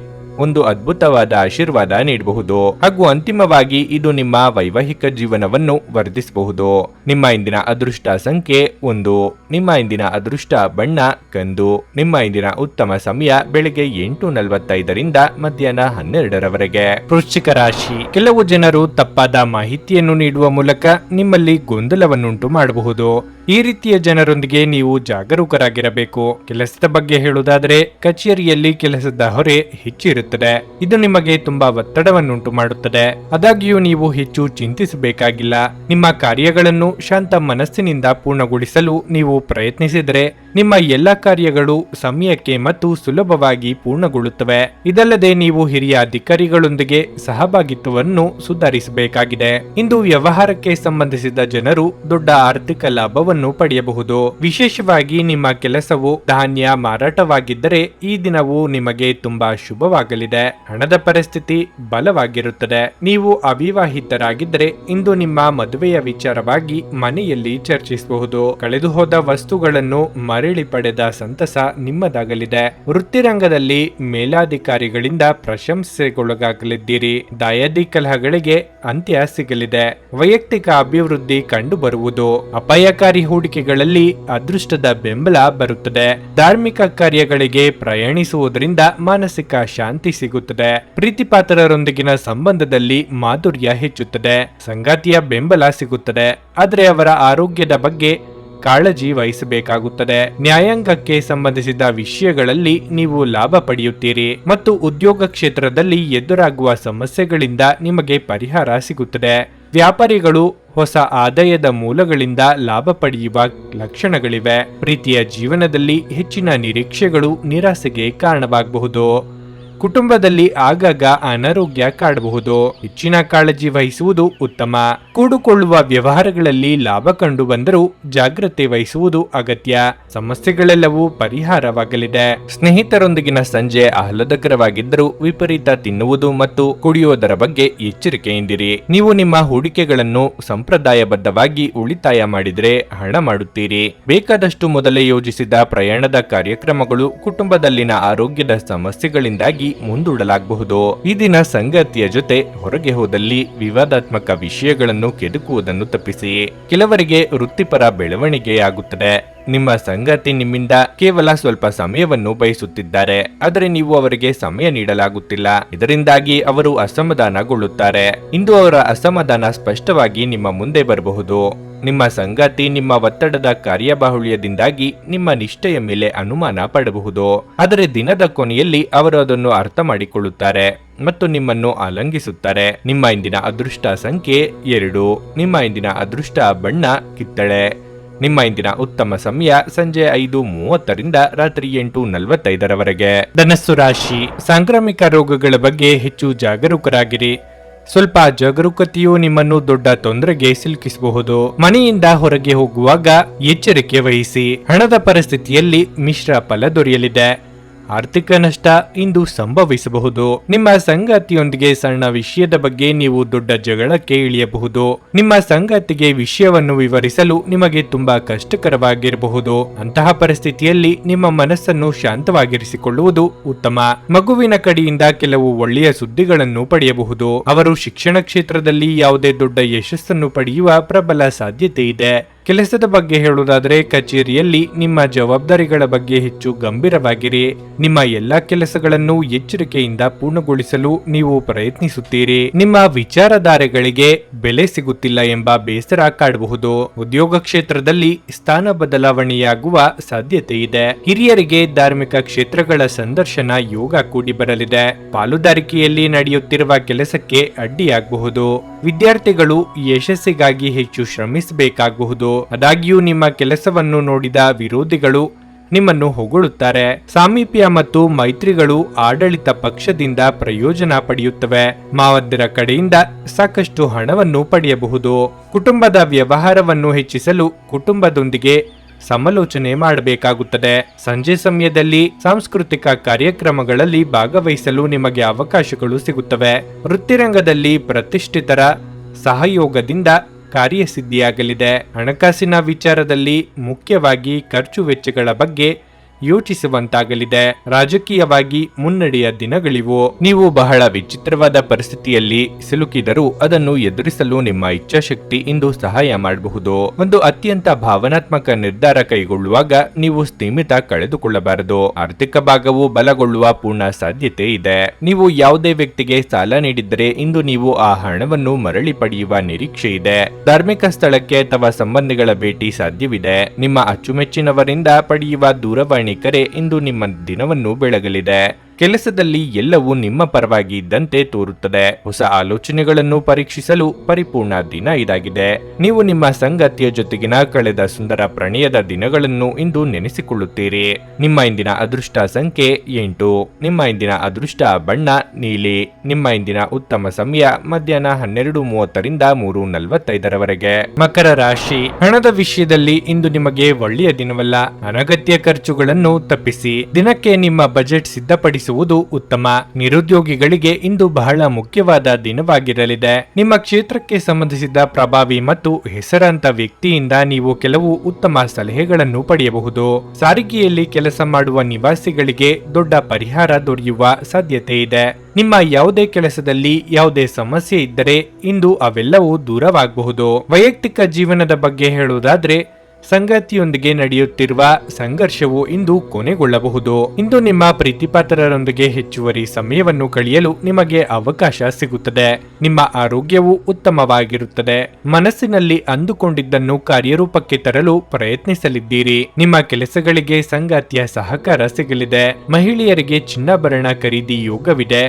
ಒಂದು ಅದ್ಭುತವಾದ ಆಶೀರ್ವಾದ ನೀಡಬಹುದು ಹಾಗೂ ಅಂತಿಮವಾಗಿ ಇದು ನಿಮ್ಮ ವೈವಾಹಿಕ ಜೀವನವನ್ನು ವರ್ಧಿಸಬಹುದು. ನಿಮ್ಮ ಇಂದಿನ ಅದೃಷ್ಟ ಸಂಖ್ಯೆ 1. ನಿಮ್ಮ ಇಂದಿನ ಅದೃಷ್ಟ ಬಣ್ಣ ಕಂದು. ನಿಮ್ಮ ಇಂದಿನ ಉತ್ತಮ ಸಮಯ ಬೆಳಗ್ಗೆ 8:45 ಮಧ್ಯಾಹ್ನ 12ರವರೆಗೆ. ವೃಶ್ಚಿಕ ರಾಶಿ. ಕೆಲವು ಜನರು ತಪ್ಪಾದ ಮಾಹಿತಿಯನ್ನು ನೀಡುವ ಮೂಲಕ ನಿಮ್ಮಲ್ಲಿ ಗೊಂದಲವನ್ನುಂಟು ಮಾಡಬಹುದು. ಈ ರೀತಿಯ ಜನರೊಂದಿಗೆ ನೀವು ಜಾಗರೂಕರಾಗಿರಬೇಕು. ಕೆಲಸದ ಬಗ್ಗೆ ಹೇಳುವುದಾದರೆ ಕಚೇರಿಯಲ್ಲಿ ಕೆಲಸದ ಹೊರೆ ಹೆಚ್ಚಿರುತ್ತದೆ. ಇದು ನಿಮಗೆ ತುಂಬಾ ಒತ್ತಡವನ್ನುಂಟು ಮಾಡುತ್ತದೆ. ಆದಾಗ್ಯೂ ನೀವು ಹೆಚ್ಚು ಚಿಂತಿಸಬೇಕಾಗಿಲ್ಲ. ನಿಮ್ಮ ಕಾರ್ಯಗಳನ್ನು ಶಾಂತ ಮನಸ್ಸಿನಿಂದ ಪೂರ್ಣಗೊಳಿಸಲು ನೀವು ಪ್ರಯತ್ನಿಸಿದರೆ ನಿಮ್ಮ ಎಲ್ಲ ಕಾರ್ಯಗಳು ಸಮಯಕ್ಕೆ ಮತ್ತು ಸುಲಭವಾಗಿ ಪೂರ್ಣಗೊಳ್ಳುತ್ತವೆ. ಇದಲ್ಲದೆ ನೀವು ಹಿರಿಯ ಅಧಿಕಾರಿಗಳೊಂದಿಗೆ ಸಹಭಾಗಿತ್ವವನ್ನು ಸುಧಾರಿಸಬೇಕಾಗಿದೆ. ಇಂದು ವ್ಯವಹಾರಕ್ಕೆ ಸಂಬಂಧಿಸಿದ ಜನರು ದೊಡ್ಡ ಆರ್ಥಿಕ ಲಾಭವನ್ನು ಪಡೆಯಬಹುದು. ವಿಶೇಷವಾಗಿ ನಿಮ್ಮ ಕೆಲಸವು ಧಾನ್ಯ ಮಾರಾಟವಾಗಿದ್ದರೆ ಈ ದಿನವು ನಿಮಗೆ ತುಂಬಾ ಶುಭವಾಗಲಿದೆ. ಹಣದ ಪರಿಸ್ಥಿತಿ ಬಲವಾಗಿರುತ್ತದೆ. ನೀವು ಅವಿವಾಹಿತರಾಗಿದ್ದರೆ ಇಂದು ನಿಮ್ಮ ಮದುವೆಯ ವಿಚಾರವಾಗಿ ಮನೆಯಲ್ಲಿ ಚರ್ಚಿಸಬಹುದು. ಕಳೆದು ಹೋದ ವಸ್ತುಗಳನ್ನು ಮರಳಿ ಪಡೆದ ಸಂತಸ ನಿಮ್ಮದಾಗಲಿದೆ. ವೃತ್ತಿರಂಗದಲ್ಲಿ ಮೇಲಾಧಿಕಾರಿಗಳಿಂದ ಪ್ರಶಂಸೆಗೊಳಗಾಗಲಿದ್ದೀರಿ. ದಾಯಾದಿ ಕಲಹಗಳಿಗೆ ಅಂತ್ಯ ಸಿಗಲಿದೆ. ವೈಯಕ್ತಿಕ ಅಭಿವೃದ್ಧಿ ಕಂಡು ಬರುವುದು. ಅಪಾಯಕಾರಿ ಹೂಡಿಕೆಗಳಲ್ಲಿ ಅದೃಷ್ಟದ ಬೆಂಬಲ ಬರುತ್ತದೆ. ಧಾರ್ಮಿಕ ಕಾರ್ಯಗಳಿಗೆ ಪ್ರಯಾಣಿಸುವುದರಿಂದ ಮಾನಸಿಕ ಶಾಂತಿ ಸಿಗುತ್ತದೆ. ಪ್ರೀತಿಪಾತ್ರರೊಂದಿಗಿನ ಸಂಬಂಧದಲ್ಲಿ ಮಾಧುರ್ಯ ಹೆಚ್ಚುತ್ತದೆ. ಸಂಗಾತಿಯ ಬೆಂಬಲ ಸಿಗುತ್ತದೆ. ಆದರೆ ಅವರ ಆರೋಗ್ಯದ ಬಗ್ಗೆ ಕಾಳಜಿ ವಹಿಸಬೇಕಾಗುತ್ತದೆ. ನ್ಯಾಯಾಂಗಕ್ಕೆ ಸಂಬಂಧಿಸಿದ ವಿಷಯಗಳಲ್ಲಿ ನೀವು ಲಾಭ ಪಡೆಯುತ್ತೀರಿ ಮತ್ತು ಉದ್ಯೋಗ ಕ್ಷೇತ್ರದಲ್ಲಿ ಎದುರಾಗುವ ಸಮಸ್ಯೆಗಳಿಂದ ನಿಮಗೆ ಪರಿಹಾರ ಸಿಗುತ್ತದೆ. ವ್ಯಾಪಾರಿಗಳು ಹೊಸ ಆದಾಯದ ಮೂಲಗಳಿಂದ ಲಾಭ ಪಡೆಯುವ ಲಕ್ಷಣಗಳಿವೆ. ಪ್ರೀತಿಯ ಜೀವನದಲ್ಲಿ ಹೆಚ್ಚಿನ ನಿರೀಕ್ಷೆಗಳು ನಿರಾಸೆಗೆ ಕಾರಣವಾಗಬಹುದು. ಕುಟುಂಬದಲ್ಲಿ ಆಗಾಗ ಅನಾರೋಗ್ಯ ಕಾಡಬಹುದು. ಹೆಚ್ಚಿನ ಕಾಳಜಿ ವಹಿಸುವುದು ಉತ್ತಮ. ಕೂಡುಕೊಳ್ಳುವ ವ್ಯವಹಾರಗಳಲ್ಲಿ ಲಾಭ ಕಂಡು ಬಂದರೂ ಜಾಗ್ರತೆ ವಹಿಸುವುದು ಅಗತ್ಯ. ಸಮಸ್ಯೆಗಳೆಲ್ಲವೂ ಪರಿಹಾರವಾಗಲಿದೆ. ಸ್ನೇಹಿತರೊಂದಿಗಿನ ಸಂಜೆ ಆಹ್ಲಾದಕರವಾಗಿದ್ದರೂ ವಿಪರೀತ ತಿನ್ನುವುದು ಮತ್ತು ಕುಡಿಯುವುದರ ಬಗ್ಗೆ ಎಚ್ಚರಿಕೆಯಿಂದಿರಿ. ನೀವು ನಿಮ್ಮ ಹೂಡಿಕೆಗಳನ್ನು ಸಂಪ್ರದಾಯಬದ್ಧವಾಗಿ ಉಳಿತಾಯ ಮಾಡಿದರೆ ಹಣ ಮಾಡುತ್ತೀರಿ. ಬೇಕಾದಷ್ಟು ಮೊದಲೇ ಯೋಜಿಸಿದ ಪ್ರಯಾಣದ ಕಾರ್ಯಕ್ರಮಗಳು ಕುಟುಂಬದಲ್ಲಿನ ಆರೋಗ್ಯದ ಸಮಸ್ಯೆಗಳಿಂದಾಗಿ ಮುಂದೂಡಲಾಗಬಹುದು. ಈ ದಿನ ಸಂಗಾತಿಯ ಜೊತೆ ಹೊರಗೆ ಹೋದಲ್ಲಿ ವಿವಾದಾತ್ಮಕ ವಿಷಯಗಳನ್ನು ಕೆದಕುವುದನ್ನು ತಪ್ಪಿಸಿ. ಕೆಲವರಿಗೆ ವೃತ್ತಿಪರ ಬೆಳವಣಿಗೆಯಾಗುತ್ತದೆ. ನಿಮ್ಮ ಸಂಗಾತಿ ನಿಮ್ಮಿಂದ ಕೇವಲ ಸ್ವಲ್ಪ ಸಮಯವನ್ನು ಬಯಸುತ್ತಿದ್ದಾರೆ, ಆದರೆ ನೀವು ಅವರಿಗೆ ಸಮಯ ನೀಡಲಾಗುತ್ತಿಲ್ಲ. ಇದರಿಂದಾಗಿ ಅವರು ಅಸಮಾಧಾನಗೊಳ್ಳುತ್ತಾರೆ. ಇಂದು ಅವರ ಅಸಮಾಧಾನ ಸ್ಪಷ್ಟವಾಗಿ ನಿಮ್ಮ ಮುಂದೆ ಬರಬಹುದು. ನಿಮ್ಮ ಸಂಗಾತಿ ನಿಮ್ಮ ಒತ್ತಡದ ಕಾರ್ಯಬಾಹುಳ್ಯದಿಂದಾಗಿ ನಿಮ್ಮ ನಿಷ್ಠೆಯ ಮೇಲೆ ಅನುಮಾನ ಪಡಬಹುದು. ಆದರೆ ದಿನದ ಕೊನೆಯಲ್ಲಿ ಅವರು ಅದನ್ನು ಅರ್ಥ ಮಾಡಿಕೊಳ್ಳುತ್ತಾರೆ ಮತ್ತು ನಿಮ್ಮನ್ನು ಆಲಂಗಿಸುತ್ತಾರೆ. ನಿಮ್ಮ ಇಂದಿನ ಅದೃಷ್ಟ ಸಂಖ್ಯೆ 2. ನಿಮ್ಮ ಇಂದಿನ ಅದೃಷ್ಟ ಬಣ್ಣ ಕಿತ್ತಳೆ. ನಿಮ್ಮ ಇಂದಿನ ಉತ್ತಮ ಸಮಯ ಸಂಜೆ 5:30 ರಾತ್ರಿ 8:45ರವರೆಗೆ. ಧನಸ್ಸು ರಾಶಿ. ಸಾಂಕ್ರಾಮಿಕ ರೋಗಗಳ ಬಗ್ಗೆ ಹೆಚ್ಚು ಜಾಗರೂಕರಾಗಿರಿ. ಸ್ವಲ್ಪ ಜಾಗರೂಕತೆಯು ನಿಮ್ಮನ್ನು ದೊಡ್ಡ ತೊಂದರೆಗೆ ಸಿಲುಕಿಸಬಹುದು. ಮನೆಯಿಂದ ಹೊರಗೆ ಹೋಗುವಾಗ ಎಚ್ಚರಿಕೆ ವಹಿಸಿ. ಹಣದ ಪರಿಸ್ಥಿತಿಯಲ್ಲಿ ಮಿಶ್ರ ಫಲ ದೊರೆಯಲಿದೆ. ಆರ್ಥಿಕ ನಷ್ಟ ಇಂದು ಸಂಭವಿಸಬಹುದು. ನಿಮ್ಮ ಸಂಗಾತಿಯೊಂದಿಗೆ ಸಣ್ಣ ವಿಷಯದ ಬಗ್ಗೆ ನೀವು ದೊಡ್ಡ ಜಗಳಕ್ಕೆ ಇಳಿಯಬಹುದು. ನಿಮ್ಮ ಸಂಗಾತಿಗೆ ವಿಷಯವನ್ನು ವಿವರಿಸಲು ನಿಮಗೆ ತುಂಬಾ ಕಷ್ಟಕರವಾಗಿರಬಹುದು. ಅಂತಹ ಪರಿಸ್ಥಿತಿಯಲ್ಲಿ ನಿಮ್ಮ ಮನಸ್ಸನ್ನು ಶಾಂತವಾಗಿರಿಸಿಕೊಳ್ಳುವುದು ಉತ್ತಮ. ಮಗುವಿನ ಕಡೆಯಿಂದ ಕೆಲವು ಒಳ್ಳೆಯ ಸುದ್ದಿಗಳನ್ನು ಪಡೆಯಬಹುದು. ಅವರು ಶಿಕ್ಷಣ ಕ್ಷೇತ್ರದಲ್ಲಿ ಯಾವುದೇ ದೊಡ್ಡ ಯಶಸ್ಸನ್ನು ಪಡೆಯುವ ಪ್ರಬಲ ಸಾಧ್ಯತೆ ಇದೆ. ಕೆಲಸದ ಬಗ್ಗೆ ಹೇಳುವುದಾದರೆ ಕಚೇರಿಯಲ್ಲಿ ನಿಮ್ಮ ಜವಾಬ್ದಾರಿಗಳ ಬಗ್ಗೆ ಹೆಚ್ಚು ಗಂಭೀರವಾಗಿರಿ. ನಿಮ್ಮ ಎಲ್ಲಾ ಕೆಲಸಗಳನ್ನು ಎಚ್ಚರಿಕೆಯಿಂದ ಪೂರ್ಣಗೊಳಿಸಲು ನೀವು ಪ್ರಯತ್ನಿಸುತ್ತೀರಿ. ನಿಮ್ಮ ವಿಚಾರಧಾರೆಗಳಿಗೆ ಬೆಲೆ ಸಿಗುತ್ತಿಲ್ಲ ಎಂಬ ಬೇಸರ ಕಾಡಬಹುದು. ಉದ್ಯೋಗ ಕ್ಷೇತ್ರದಲ್ಲಿ ಸ್ಥಾನ ಬದಲಾವಣೆಯಾಗುವ ಸಾಧ್ಯತೆ ಇದೆ. ಹಿರಿಯರಿಗೆ ಧಾರ್ಮಿಕ ಕ್ಷೇತ್ರಗಳ ಸಂದರ್ಶನ ಯೋಗ ಕೂಡಿ ಬರಲಿದೆ. ಪಾಲುದಾರಿಕೆಯಲ್ಲಿ ನಡೆಯುತ್ತಿರುವ ಕೆಲಸಕ್ಕೆ ಅಡ್ಡಿಯಾಗಬಹುದು. ವಿದ್ಯಾರ್ಥಿಗಳು ಯಶಸ್ಸಿಗಾಗಿ ಹೆಚ್ಚು ಶ್ರಮಿಸಬೇಕಾಗಬಹುದು. ಆದಾಗ್ಯೂ ನಿಮ್ಮ ಕೆಲಸವನ್ನು ನೋಡಿದ ವಿರೋಧಿಗಳು ನಿಮ್ಮನ್ನು ಹೊಗಳುತ್ತಾರೆ. ಸಾಮೀಪ್ಯ ಮತ್ತು ಮೈತ್ರಿಗಳು ಆಡಳಿತ ಪಕ್ಷದಿಂದ ಪ್ರಯೋಜನ ಪಡೆಯುತ್ತವೆ. ಮಾವದ್ದರ ಕಡೆಯಿಂದ ಸಾಕಷ್ಟು ಹಣವನ್ನು ಪಡೆಯಬಹುದು. ಕುಟುಂಬದ ವ್ಯವಹಾರವನ್ನು ಹೆಚ್ಚಿಸಲು ಕುಟುಂಬದೊಂದಿಗೆ ಸಮಾಲೋಚನೆ ಮಾಡಬೇಕಾಗುತ್ತದೆ. ಸಂಜೆ ಸಮಯದಲ್ಲಿ ಸಾಂಸ್ಕೃತಿಕ ಕಾರ್ಯಕ್ರಮಗಳಲ್ಲಿ ಭಾಗವಹಿಸಲು ನಿಮಗೆ ಅವಕಾಶಗಳು ಸಿಗುತ್ತವೆ. ವೃತ್ತಿರಂಗದಲ್ಲಿ ಪ್ರತಿಷ್ಠಿತರ ಸಹಯೋಗದಿಂದ ಕಾರ್ಯಸಿದ್ಧಿಯಾಗಲಿದೆ. ಹಣಕಾಸಿನ ವಿಚಾರದಲ್ಲಿ ಮುಖ್ಯವಾಗಿ ಖರ್ಚು ವೆಚ್ಚಗಳ ಬಗ್ಗೆ ಯೋಚಿಸುವಂತಾಗಲಿದೆ. ರಾಜಕೀಯವಾಗಿ ಮುನ್ನಡೆಯ ದಿನಗಳಿವು. ನೀವು ಬಹಳ ವಿಚಿತ್ರವಾದ ಪರಿಸ್ಥಿತಿಯಲ್ಲಿ ಸಿಲುಕಿದರೂ ಅದನ್ನು ಎದುರಿಸಲು ನಿಮ್ಮ ಇಚ್ಛಾಶಕ್ತಿ ಇಂದು ಸಹಾಯ ಮಾಡಬಹುದು. ಒಂದು ಅತ್ಯಂತ ಭಾವನಾತ್ಮಕ ನಿರ್ಧಾರ ಕೈಗೊಳ್ಳುವಾಗ ನೀವು ಸ್ಥಿಮಿತ ಕಳೆದುಕೊಳ್ಳಬಾರದು. ಆರ್ಥಿಕ ಭಾಗವು ಬಲಗೊಳ್ಳುವ ಪೂರ್ಣ ಸಾಧ್ಯತೆ ಇದೆ. ನೀವು ಯಾವುದೇ ವ್ಯಕ್ತಿಗೆ ಸಾಲ ನೀಡಿದ್ದರೆ ಇಂದು ನೀವು ಆ ಹಣವನ್ನು ಮರಳಿ ಪಡೆಯುವ ನಿರೀಕ್ಷೆ ಇದೆ. ಧಾರ್ಮಿಕ ಸ್ಥಳಕ್ಕೆ ಅಥವಾ ಸಂಬಂಧಿಗಳ ಭೇಟಿ ಸಾಧ್ಯವಿದೆ. ನಿಮ್ಮ ಅಚ್ಚುಮೆಚ್ಚಿನವರಿಂದ ಪಡೆಯುವ ದೂರವಾಣಿ ಕರೆ ಇಂದು ನಿಮ್ಮ ದಿನವನ್ನು ಬೆಳಗಲಿದೆ. ಕೆಲಸದಲ್ಲಿ ಎಲ್ಲವೂ ನಿಮ್ಮ ಪರವಾಗಿ ಇದ್ದಂತೆ ತೋರುತ್ತದೆ. ಹೊಸ ಆಲೋಚನೆಗಳನ್ನು ಪರೀಕ್ಷಿಸಲು ಪರಿಪೂರ್ಣ ದಿನ ಇದಾಗಿದೆ. ನೀವು ನಿಮ್ಮ ಸಂಗಾತಿಯ ಜೊತೆಗಿನ ಕಳೆದ ಸುಂದರ ಪ್ರಣಯದ ದಿನಗಳನ್ನು ಇಂದು ನೆನೆಸಿಕೊಳ್ಳುತ್ತೀರಿ. ನಿಮ್ಮ ಇಂದಿನ ಅದೃಷ್ಟ ಸಂಖ್ಯೆ 8. ನಿಮ್ಮ ಇಂದಿನ ಅದೃಷ್ಟ ಬಣ್ಣ ನೀಲಿ. ನಿಮ್ಮ ಇಂದಿನ ಉತ್ತಮ ಸಮಯ ಮಧ್ಯಾಹ್ನ 12:30ರಿಂದ 3:45ರವರೆಗೆ. ಮಕರ ರಾಶಿ. ಹಣದ ವಿಷಯದಲ್ಲಿ ಇಂದು ನಿಮಗೆ ಒಳ್ಳೆಯ ದಿನವಲ್ಲ. ಅನಗತ್ಯ ಖರ್ಚುಗಳನ್ನು ತಪ್ಪಿಸಿ. ದಿನಕ್ಕೆ ನಿಮ್ಮ ಬಜೆಟ್ ಸಿದ್ಧಪಡಿಸಿ ಉತ್ತಮ. ನಿರುದ್ಯೋಗಿಗಳಿಗೆ ಇಂದು ಬಹಳ ಮುಖ್ಯವಾದ ದಿನವಾಗಿರಲಿದೆ. ನಿಮ್ಮ ಕ್ಷೇತ್ರಕ್ಕೆ ಸಂಬಂಧಿಸಿದ ಪ್ರಭಾವಿ ಮತ್ತು ಹೆಸರಾಂತ ವ್ಯಕ್ತಿಯಿಂದ ನೀವು ಕೆಲವು ಉತ್ತಮ ಸಲಹೆಗಳನ್ನು ಪಡೆಯಬಹುದು. ಸಾರಿಗೆಯಲ್ಲಿ ಕೆಲಸ ಮಾಡುವ ನಿವಾಸಿಗಳಿಗೆ ದೊಡ್ಡ ಪರಿಹಾರ ದೊರೆಯುವ ಸಾಧ್ಯತೆ ಇದೆ. ನಿಮ್ಮ ಯಾವುದೇ ಕೆಲಸದಲ್ಲಿ ಯಾವುದೇ ಸಮಸ್ಯೆ ಇದ್ದರೆ ಇಂದು ಅವೆಲ್ಲವೂ ದೂರವಾಗಬಹುದು. ವೈಯಕ್ತಿಕ ಜೀವನದ ಬಗ್ಗೆ ಹೇಳುವುದಾದ್ರೆ ಸಂಗಾತಿಯೊಂದಿಗೆ ನಡೆಯುತ್ತಿರುವ ಸಂಘರ್ಷವು ಇಂದು ಕೊನೆಗೊಳ್ಳಬಹುದು. ಇಂದು ನಿಮ್ಮ ಪ್ರೀತಿಪಾತ್ರರೊಂದಿಗೆ ಹೆಚ್ಚುವರಿ ಸಮಯವನ್ನು ಕಳೆಯಲು ನಿಮಗೆ ಅವಕಾಶ ಸಿಗುತ್ತದೆ. ನಿಮ್ಮ ಆರೋಗ್ಯವು ಉತ್ತಮವಾಗಿರುತ್ತದೆ. ಮನಸ್ಸಿನಲ್ಲಿ ಅಂದುಕೊಂಡಿದ್ದನ್ನು ಕಾರ್ಯರೂಪಕ್ಕೆ ತರಲು ಪ್ರಯತ್ನಿಸಲಿದ್ದೀರಿ. ನಿಮ್ಮ ಕೆಲಸಗಳಿಗೆ ಸಂಗಾತಿಯ ಸಹಕಾರ ಸಿಗಲಿದೆ. ಮಹಿಳೆಯರಿಗೆ ಚಿನ್ನಾಭರಣ ಖರೀದಿ ಯೋಗವಿದೆ.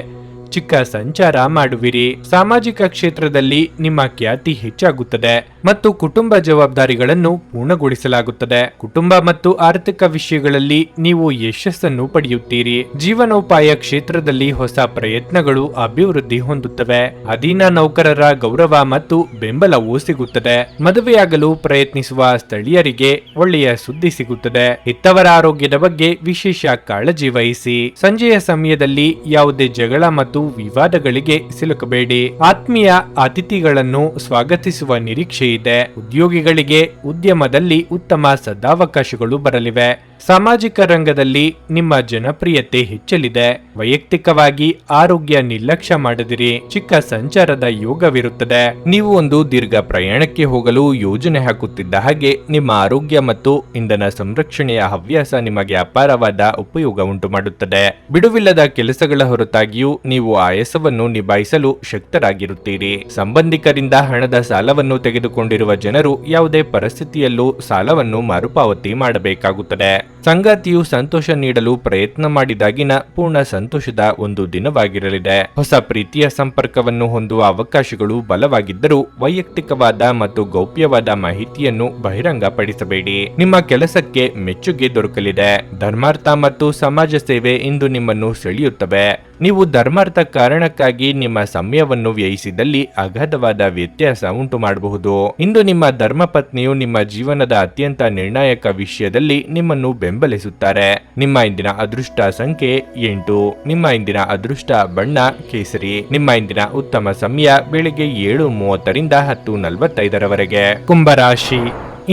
ಚಿಕ್ಕ ಸಂಚಾರ ಮಾಡುವಿರಿ. ಸಾಮಾಜಿಕ ಕ್ಷೇತ್ರದಲ್ಲಿ ನಿಮ್ಮ ಖ್ಯಾತಿ ಹೆಚ್ಚಾಗುತ್ತದೆ ಮತ್ತು ಕುಟುಂಬ ಜವಾಬ್ದಾರಿಗಳನ್ನು ಪೂರ್ಣಗೊಳಿಸಲಾಗುತ್ತದೆ. ಕುಟುಂಬ ಮತ್ತು ಆರ್ಥಿಕ ವಿಷಯಗಳಲ್ಲಿ ನೀವು ಯಶಸ್ಸನ್ನು ಪಡೆಯುತ್ತೀರಿ. ಜೀವನೋಪಾಯ ಕ್ಷೇತ್ರದಲ್ಲಿ ಹೊಸ ಪ್ರಯತ್ನಗಳು ಅಭಿವೃದ್ಧಿ ಹೊಂದುತ್ತವೆ. ಅಧೀನ ನೌಕರರ ಗೌರವ ಮತ್ತು ಬೆಂಬಲವೂ ಸಿಗುತ್ತದೆ. ಮದುವೆಯಾಗಲು ಪ್ರಯತ್ನಿಸುವ ಸ್ಥಳೀಯರಿಗೆ ಒಳ್ಳೆಯ ಸುದ್ದಿ ಸಿಗುತ್ತದೆ. ಹೆತ್ತವರ ಆರೋಗ್ಯದ ಬಗ್ಗೆ ವಿಶೇಷ ಕಾಳಜಿ ವಹಿಸಿ. ಸಂಜೆಯ ಸಮಯದಲ್ಲಿ ಯಾವುದೇ ಜಗಳ ಮತ್ತು ವಿವಾದಗಳಿಗೆ ಸಿಲುಕಬೇಡಿ. ಆತ್ಮೀಯ ಅತಿಥಿಗಳನ್ನು ಸ್ವಾಗತಿಸುವ ನಿರೀಕ್ಷೆ ಇದೆ. ಉದ್ಯೋಗಿಗಳಿಗೆ ಉದ್ಯಮದಲ್ಲಿ ಉತ್ತಮ ಸದಾವಕಾಶಗಳು ಬರಲಿವೆ. ಸಾಮಾಜಿಕ ರಂಗದಲ್ಲಿ ನಿಮ್ಮ ಜನಪ್ರಿಯತೆ ಹೆಚ್ಚಲಿದೆ. ವೈಯಕ್ತಿಕವಾಗಿ ಆರೋಗ್ಯ ನಿರ್ಲಕ್ಷ್ಯ ಮಾಡದಿರಿ. ಚಿಕ್ಕ ಸಂಚಾರದ ಯೋಗವಿರುತ್ತದೆ. ನೀವು ಒಂದು ದೀರ್ಘ ಪ್ರಯಾಣಕ್ಕೆ ಹೋಗಲು ಯೋಜನೆ ಹಾಕುತ್ತಿದ್ದ ಹಾಗೆ ನಿಮ್ಮ ಆರೋಗ್ಯ ಮತ್ತು ಇಂಧನ ಸಂರಕ್ಷಣೆಯ ಹವ್ಯಾಸ ನಿಮಗೆ ಅಪಾರವಾದ ಉಪಯೋಗ ಉಂಟು ಮಾಡುತ್ತದೆ. ಬಿಡುವಿಲ್ಲದ ಕೆಲಸಗಳ ಹೊರತಾಗಿಯೂ ನೀವು ಆಯಾಸವನ್ನು ನಿಭಾಯಿಸಲು ಶಕ್ತರಾಗಿರುತ್ತೀರಿ. ಸಂಬಂಧಿಕರಿಂದ ಹಣದ ಸಾಲವನ್ನು ತೆಗೆದುಕೊಂಡಿರುವ ಜನರು ಯಾವುದೇ ಪರಿಸ್ಥಿತಿಯಲ್ಲೂ ಸಾಲವನ್ನು ಮರುಪಾವತಿ ಮಾಡಬೇಕಾಗುತ್ತದೆ. ಸಂಗಾತಿಯು ಸಂತೋಷ ನೀಡಲು ಪ್ರಯತ್ನ ಮಾಡಿದಾಗಿನ ಪೂರ್ಣ ಸಂತೋಷದ ಒಂದು ದಿನವಾಗಿರಲಿದೆ. ಹೊಸ ಪ್ರೀತಿಯ ಸಂಪರ್ಕವನ್ನು ಹೊಂದುವ ಅವಕಾಶಗಳು ಬಲವಾಗಿದ್ದರೂ ವೈಯಕ್ತಿಕವಾದ ಮತ್ತು ಗೌಪ್ಯವಾದ ಮಾಹಿತಿಯನ್ನು ಬಹಿರಂಗಪಡಿಸಬೇಡಿ. ನಿಮ್ಮ ಕೆಲಸಕ್ಕೆ ಮೆಚ್ಚುಗೆ ದೊರಕಲಿದೆ. ಧರ್ಮಾರ್ಥ ಮತ್ತು ಸಮಾಜ ಸೇವೆ ಇಂದು ನಿಮ್ಮನ್ನು ಸೆಳೆಯುತ್ತವೆ. ನೀವು ಧರ್ಮಾರ್ಥ ಕಾರಣಕ್ಕಾಗಿ ನಿಮ್ಮ ಸಮಯವನ್ನು ವ್ಯಯಿಸಿದಲ್ಲಿ ಅಗಾಧವಾದ ವ್ಯತ್ಯಾಸ ಉಂಟು ಮಾಡಬಹುದು. ಇಂದು ನಿಮ್ಮ ಧರ್ಮಪತ್ನಿಯು ನಿಮ್ಮ ಜೀವನದ ಅತ್ಯಂತ ನಿರ್ಣಾಯಕ ವಿಷಯದಲ್ಲಿ ನಿಮ್ಮನ್ನು ಬೆಂಬಲಿಸುತ್ತಾರೆ. ಬೆಂಬಲಿಸುತ್ತಾರೆ. ನಿಮ್ಮ ಇಂದಿನ ಅದೃಷ್ಟ ಸಂಖ್ಯೆ 8. ನಿಮ್ಮ ಇಂದಿನ ಅದೃಷ್ಟ ಬಣ್ಣ ಕೇಸರಿ. ನಿಮ್ಮ ಇಂದಿನ ಉತ್ತಮ ಸಮಯ ಬೆಳಿಗ್ಗೆ 7:30ರಿಂದ 10:45ರವರೆಗೆ. ಕುಂಭರಾಶಿ,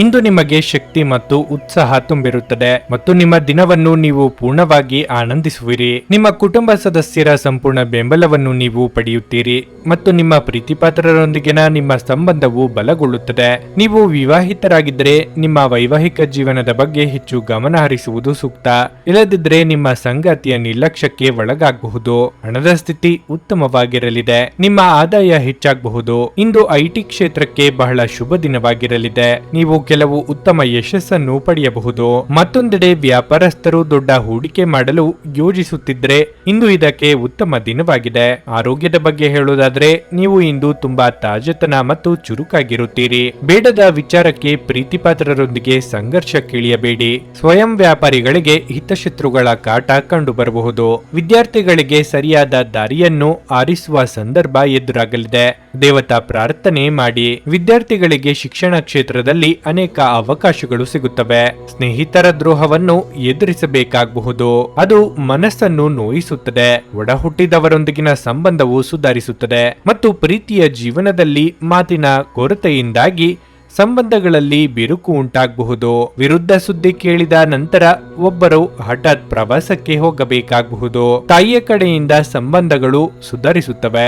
ಇಂದು ನಿಮಗೆ ಶಕ್ತಿ ಮತ್ತು ಉತ್ಸಾಹ ತುಂಬಿರುತ್ತದೆ ಮತ್ತು ನಿಮ್ಮ ದಿನವನ್ನು ನೀವು ಪೂರ್ಣವಾಗಿ ಆನಂದಿಸುವಿರಿ. ನಿಮ್ಮ ಕುಟುಂಬ ಸದಸ್ಯರ ಸಂಪೂರ್ಣ ಬೆಂಬಲವನ್ನು ನೀವು ಪಡೆಯುತ್ತೀರಿ ಮತ್ತು ನಿಮ್ಮ ಪ್ರೀತಿಪಾತ್ರರೊಂದಿಗಿನ ನಿಮ್ಮ ಸಂಬಂಧವು ಬಲಗೊಳ್ಳುತ್ತದೆ. ನೀವು ವಿವಾಹಿತರಾಗಿದ್ದರೆ ನಿಮ್ಮ ವೈವಾಹಿಕ ಜೀವನದ ಬಗ್ಗೆ ಹೆಚ್ಚು ಗಮನ ಹರಿಸುವುದು ಸೂಕ್ತ. ಇಲ್ಲದಿದ್ದರೆ ನಿಮ್ಮ ಸಂಗಾತಿಯ ನಿರ್ಲಕ್ಷ್ಯಕ್ಕೆ ಒಳಗಾಗಬಹುದು. ಹಣದ ಸ್ಥಿತಿ ಉತ್ತಮವಾಗಿರಲಿದೆ. ನಿಮ್ಮ ಆದಾಯ ಹೆಚ್ಚಾಗಬಹುದು. ಇಂದು ಐಟಿ ಕ್ಷೇತ್ರಕ್ಕೆ ಬಹಳ ಶುಭ ದಿನವಾಗಿರಲಿದೆ. ನೀವು ಕೆಲವು ಉತ್ತಮ ಯಶಸ್ಸನ್ನು ಪಡೆಯಬಹುದು. ಮತ್ತೊಂದೆಡೆ ವ್ಯಾಪಾರಸ್ಥರು ದೊಡ್ಡ ಹೂಡಿಕೆ ಮಾಡಲು ಯೋಜಿಸುತ್ತಿದ್ರೆ ಇಂದು ಇದಕ್ಕೆ ಉತ್ತಮ ದಿನವಾಗಿದೆ. ಆರೋಗ್ಯದ ಬಗ್ಗೆ ಹೇಳುವುದಾದ್ರೆ ನೀವು ಇಂದು ತುಂಬಾ ತಾಜತನ ಮತ್ತು ಚುರುಕಾಗಿರುತ್ತೀರಿ. ಬೇಡದ ವಿಚಾರಕ್ಕೆ ಪ್ರೀತಿಪಾತ್ರರೊಂದಿಗೆ ಸಂಘರ್ಷಕ್ಕಿಳಿಯಬೇಡಿ. ಸ್ವಯಂ ವ್ಯಾಪಾರಿಗಳಿಗೆ ಹಿತಶತ್ರುಗಳ ಕಾಟ ಕಂಡು ಬರಬಹುದು. ವಿದ್ಯಾರ್ಥಿಗಳಿಗೆ ಸರಿಯಾದ ದಾರಿಯನ್ನು ಆರಿಸುವ ಸಂದರ್ಭ ಎದುರಾಗಲಿದೆ. ದೇವತಾ ಪ್ರಾರ್ಥನೆ ಮಾಡಿ. ವಿದ್ಯಾರ್ಥಿಗಳಿಗೆ ಶಿಕ್ಷಣ ಕ್ಷೇತ್ರದಲ್ಲಿ ಅನೇಕ ಅವಕಾಶಗಳು ಸಿಗುತ್ತವೆ. ಸ್ನೇಹಿತರ ದ್ರೋಹವನ್ನು ಎದುರಿಸಬೇಕಾಗಬಹುದು. ಅದು ಮನಸ್ಸನ್ನು ನೋಯಿಸುತ್ತದೆ. ಒಡ ಹುಟ್ಟಿದವರೊಂದಿಗಿನ ಸಂಬಂಧವು ಸುಧಾರಿಸುತ್ತದೆ ಮತ್ತು ಪ್ರೀತಿಯ ಜೀವನದಲ್ಲಿ ಮಾತಿನ ಕೊರತೆಯಿಂದಾಗಿ ಸಂಬಂಧಗಳಲ್ಲಿ ಬಿರುಕು ಉಂಟಾಗಬಹುದು. ವಿರುದ್ಧ ಸುದ್ದಿ ಕೇಳಿದ ನಂತರ ಒಬ್ಬರು ಹಠಾತ್ ಪ್ರವಾಸಕ್ಕೆ ಹೋಗಬೇಕಾಗಬಹುದು. ತಾಯಿಯ ಕಡೆಯಿಂದ ಸಂಬಂಧಗಳು ಸುಧಾರಿಸುತ್ತವೆ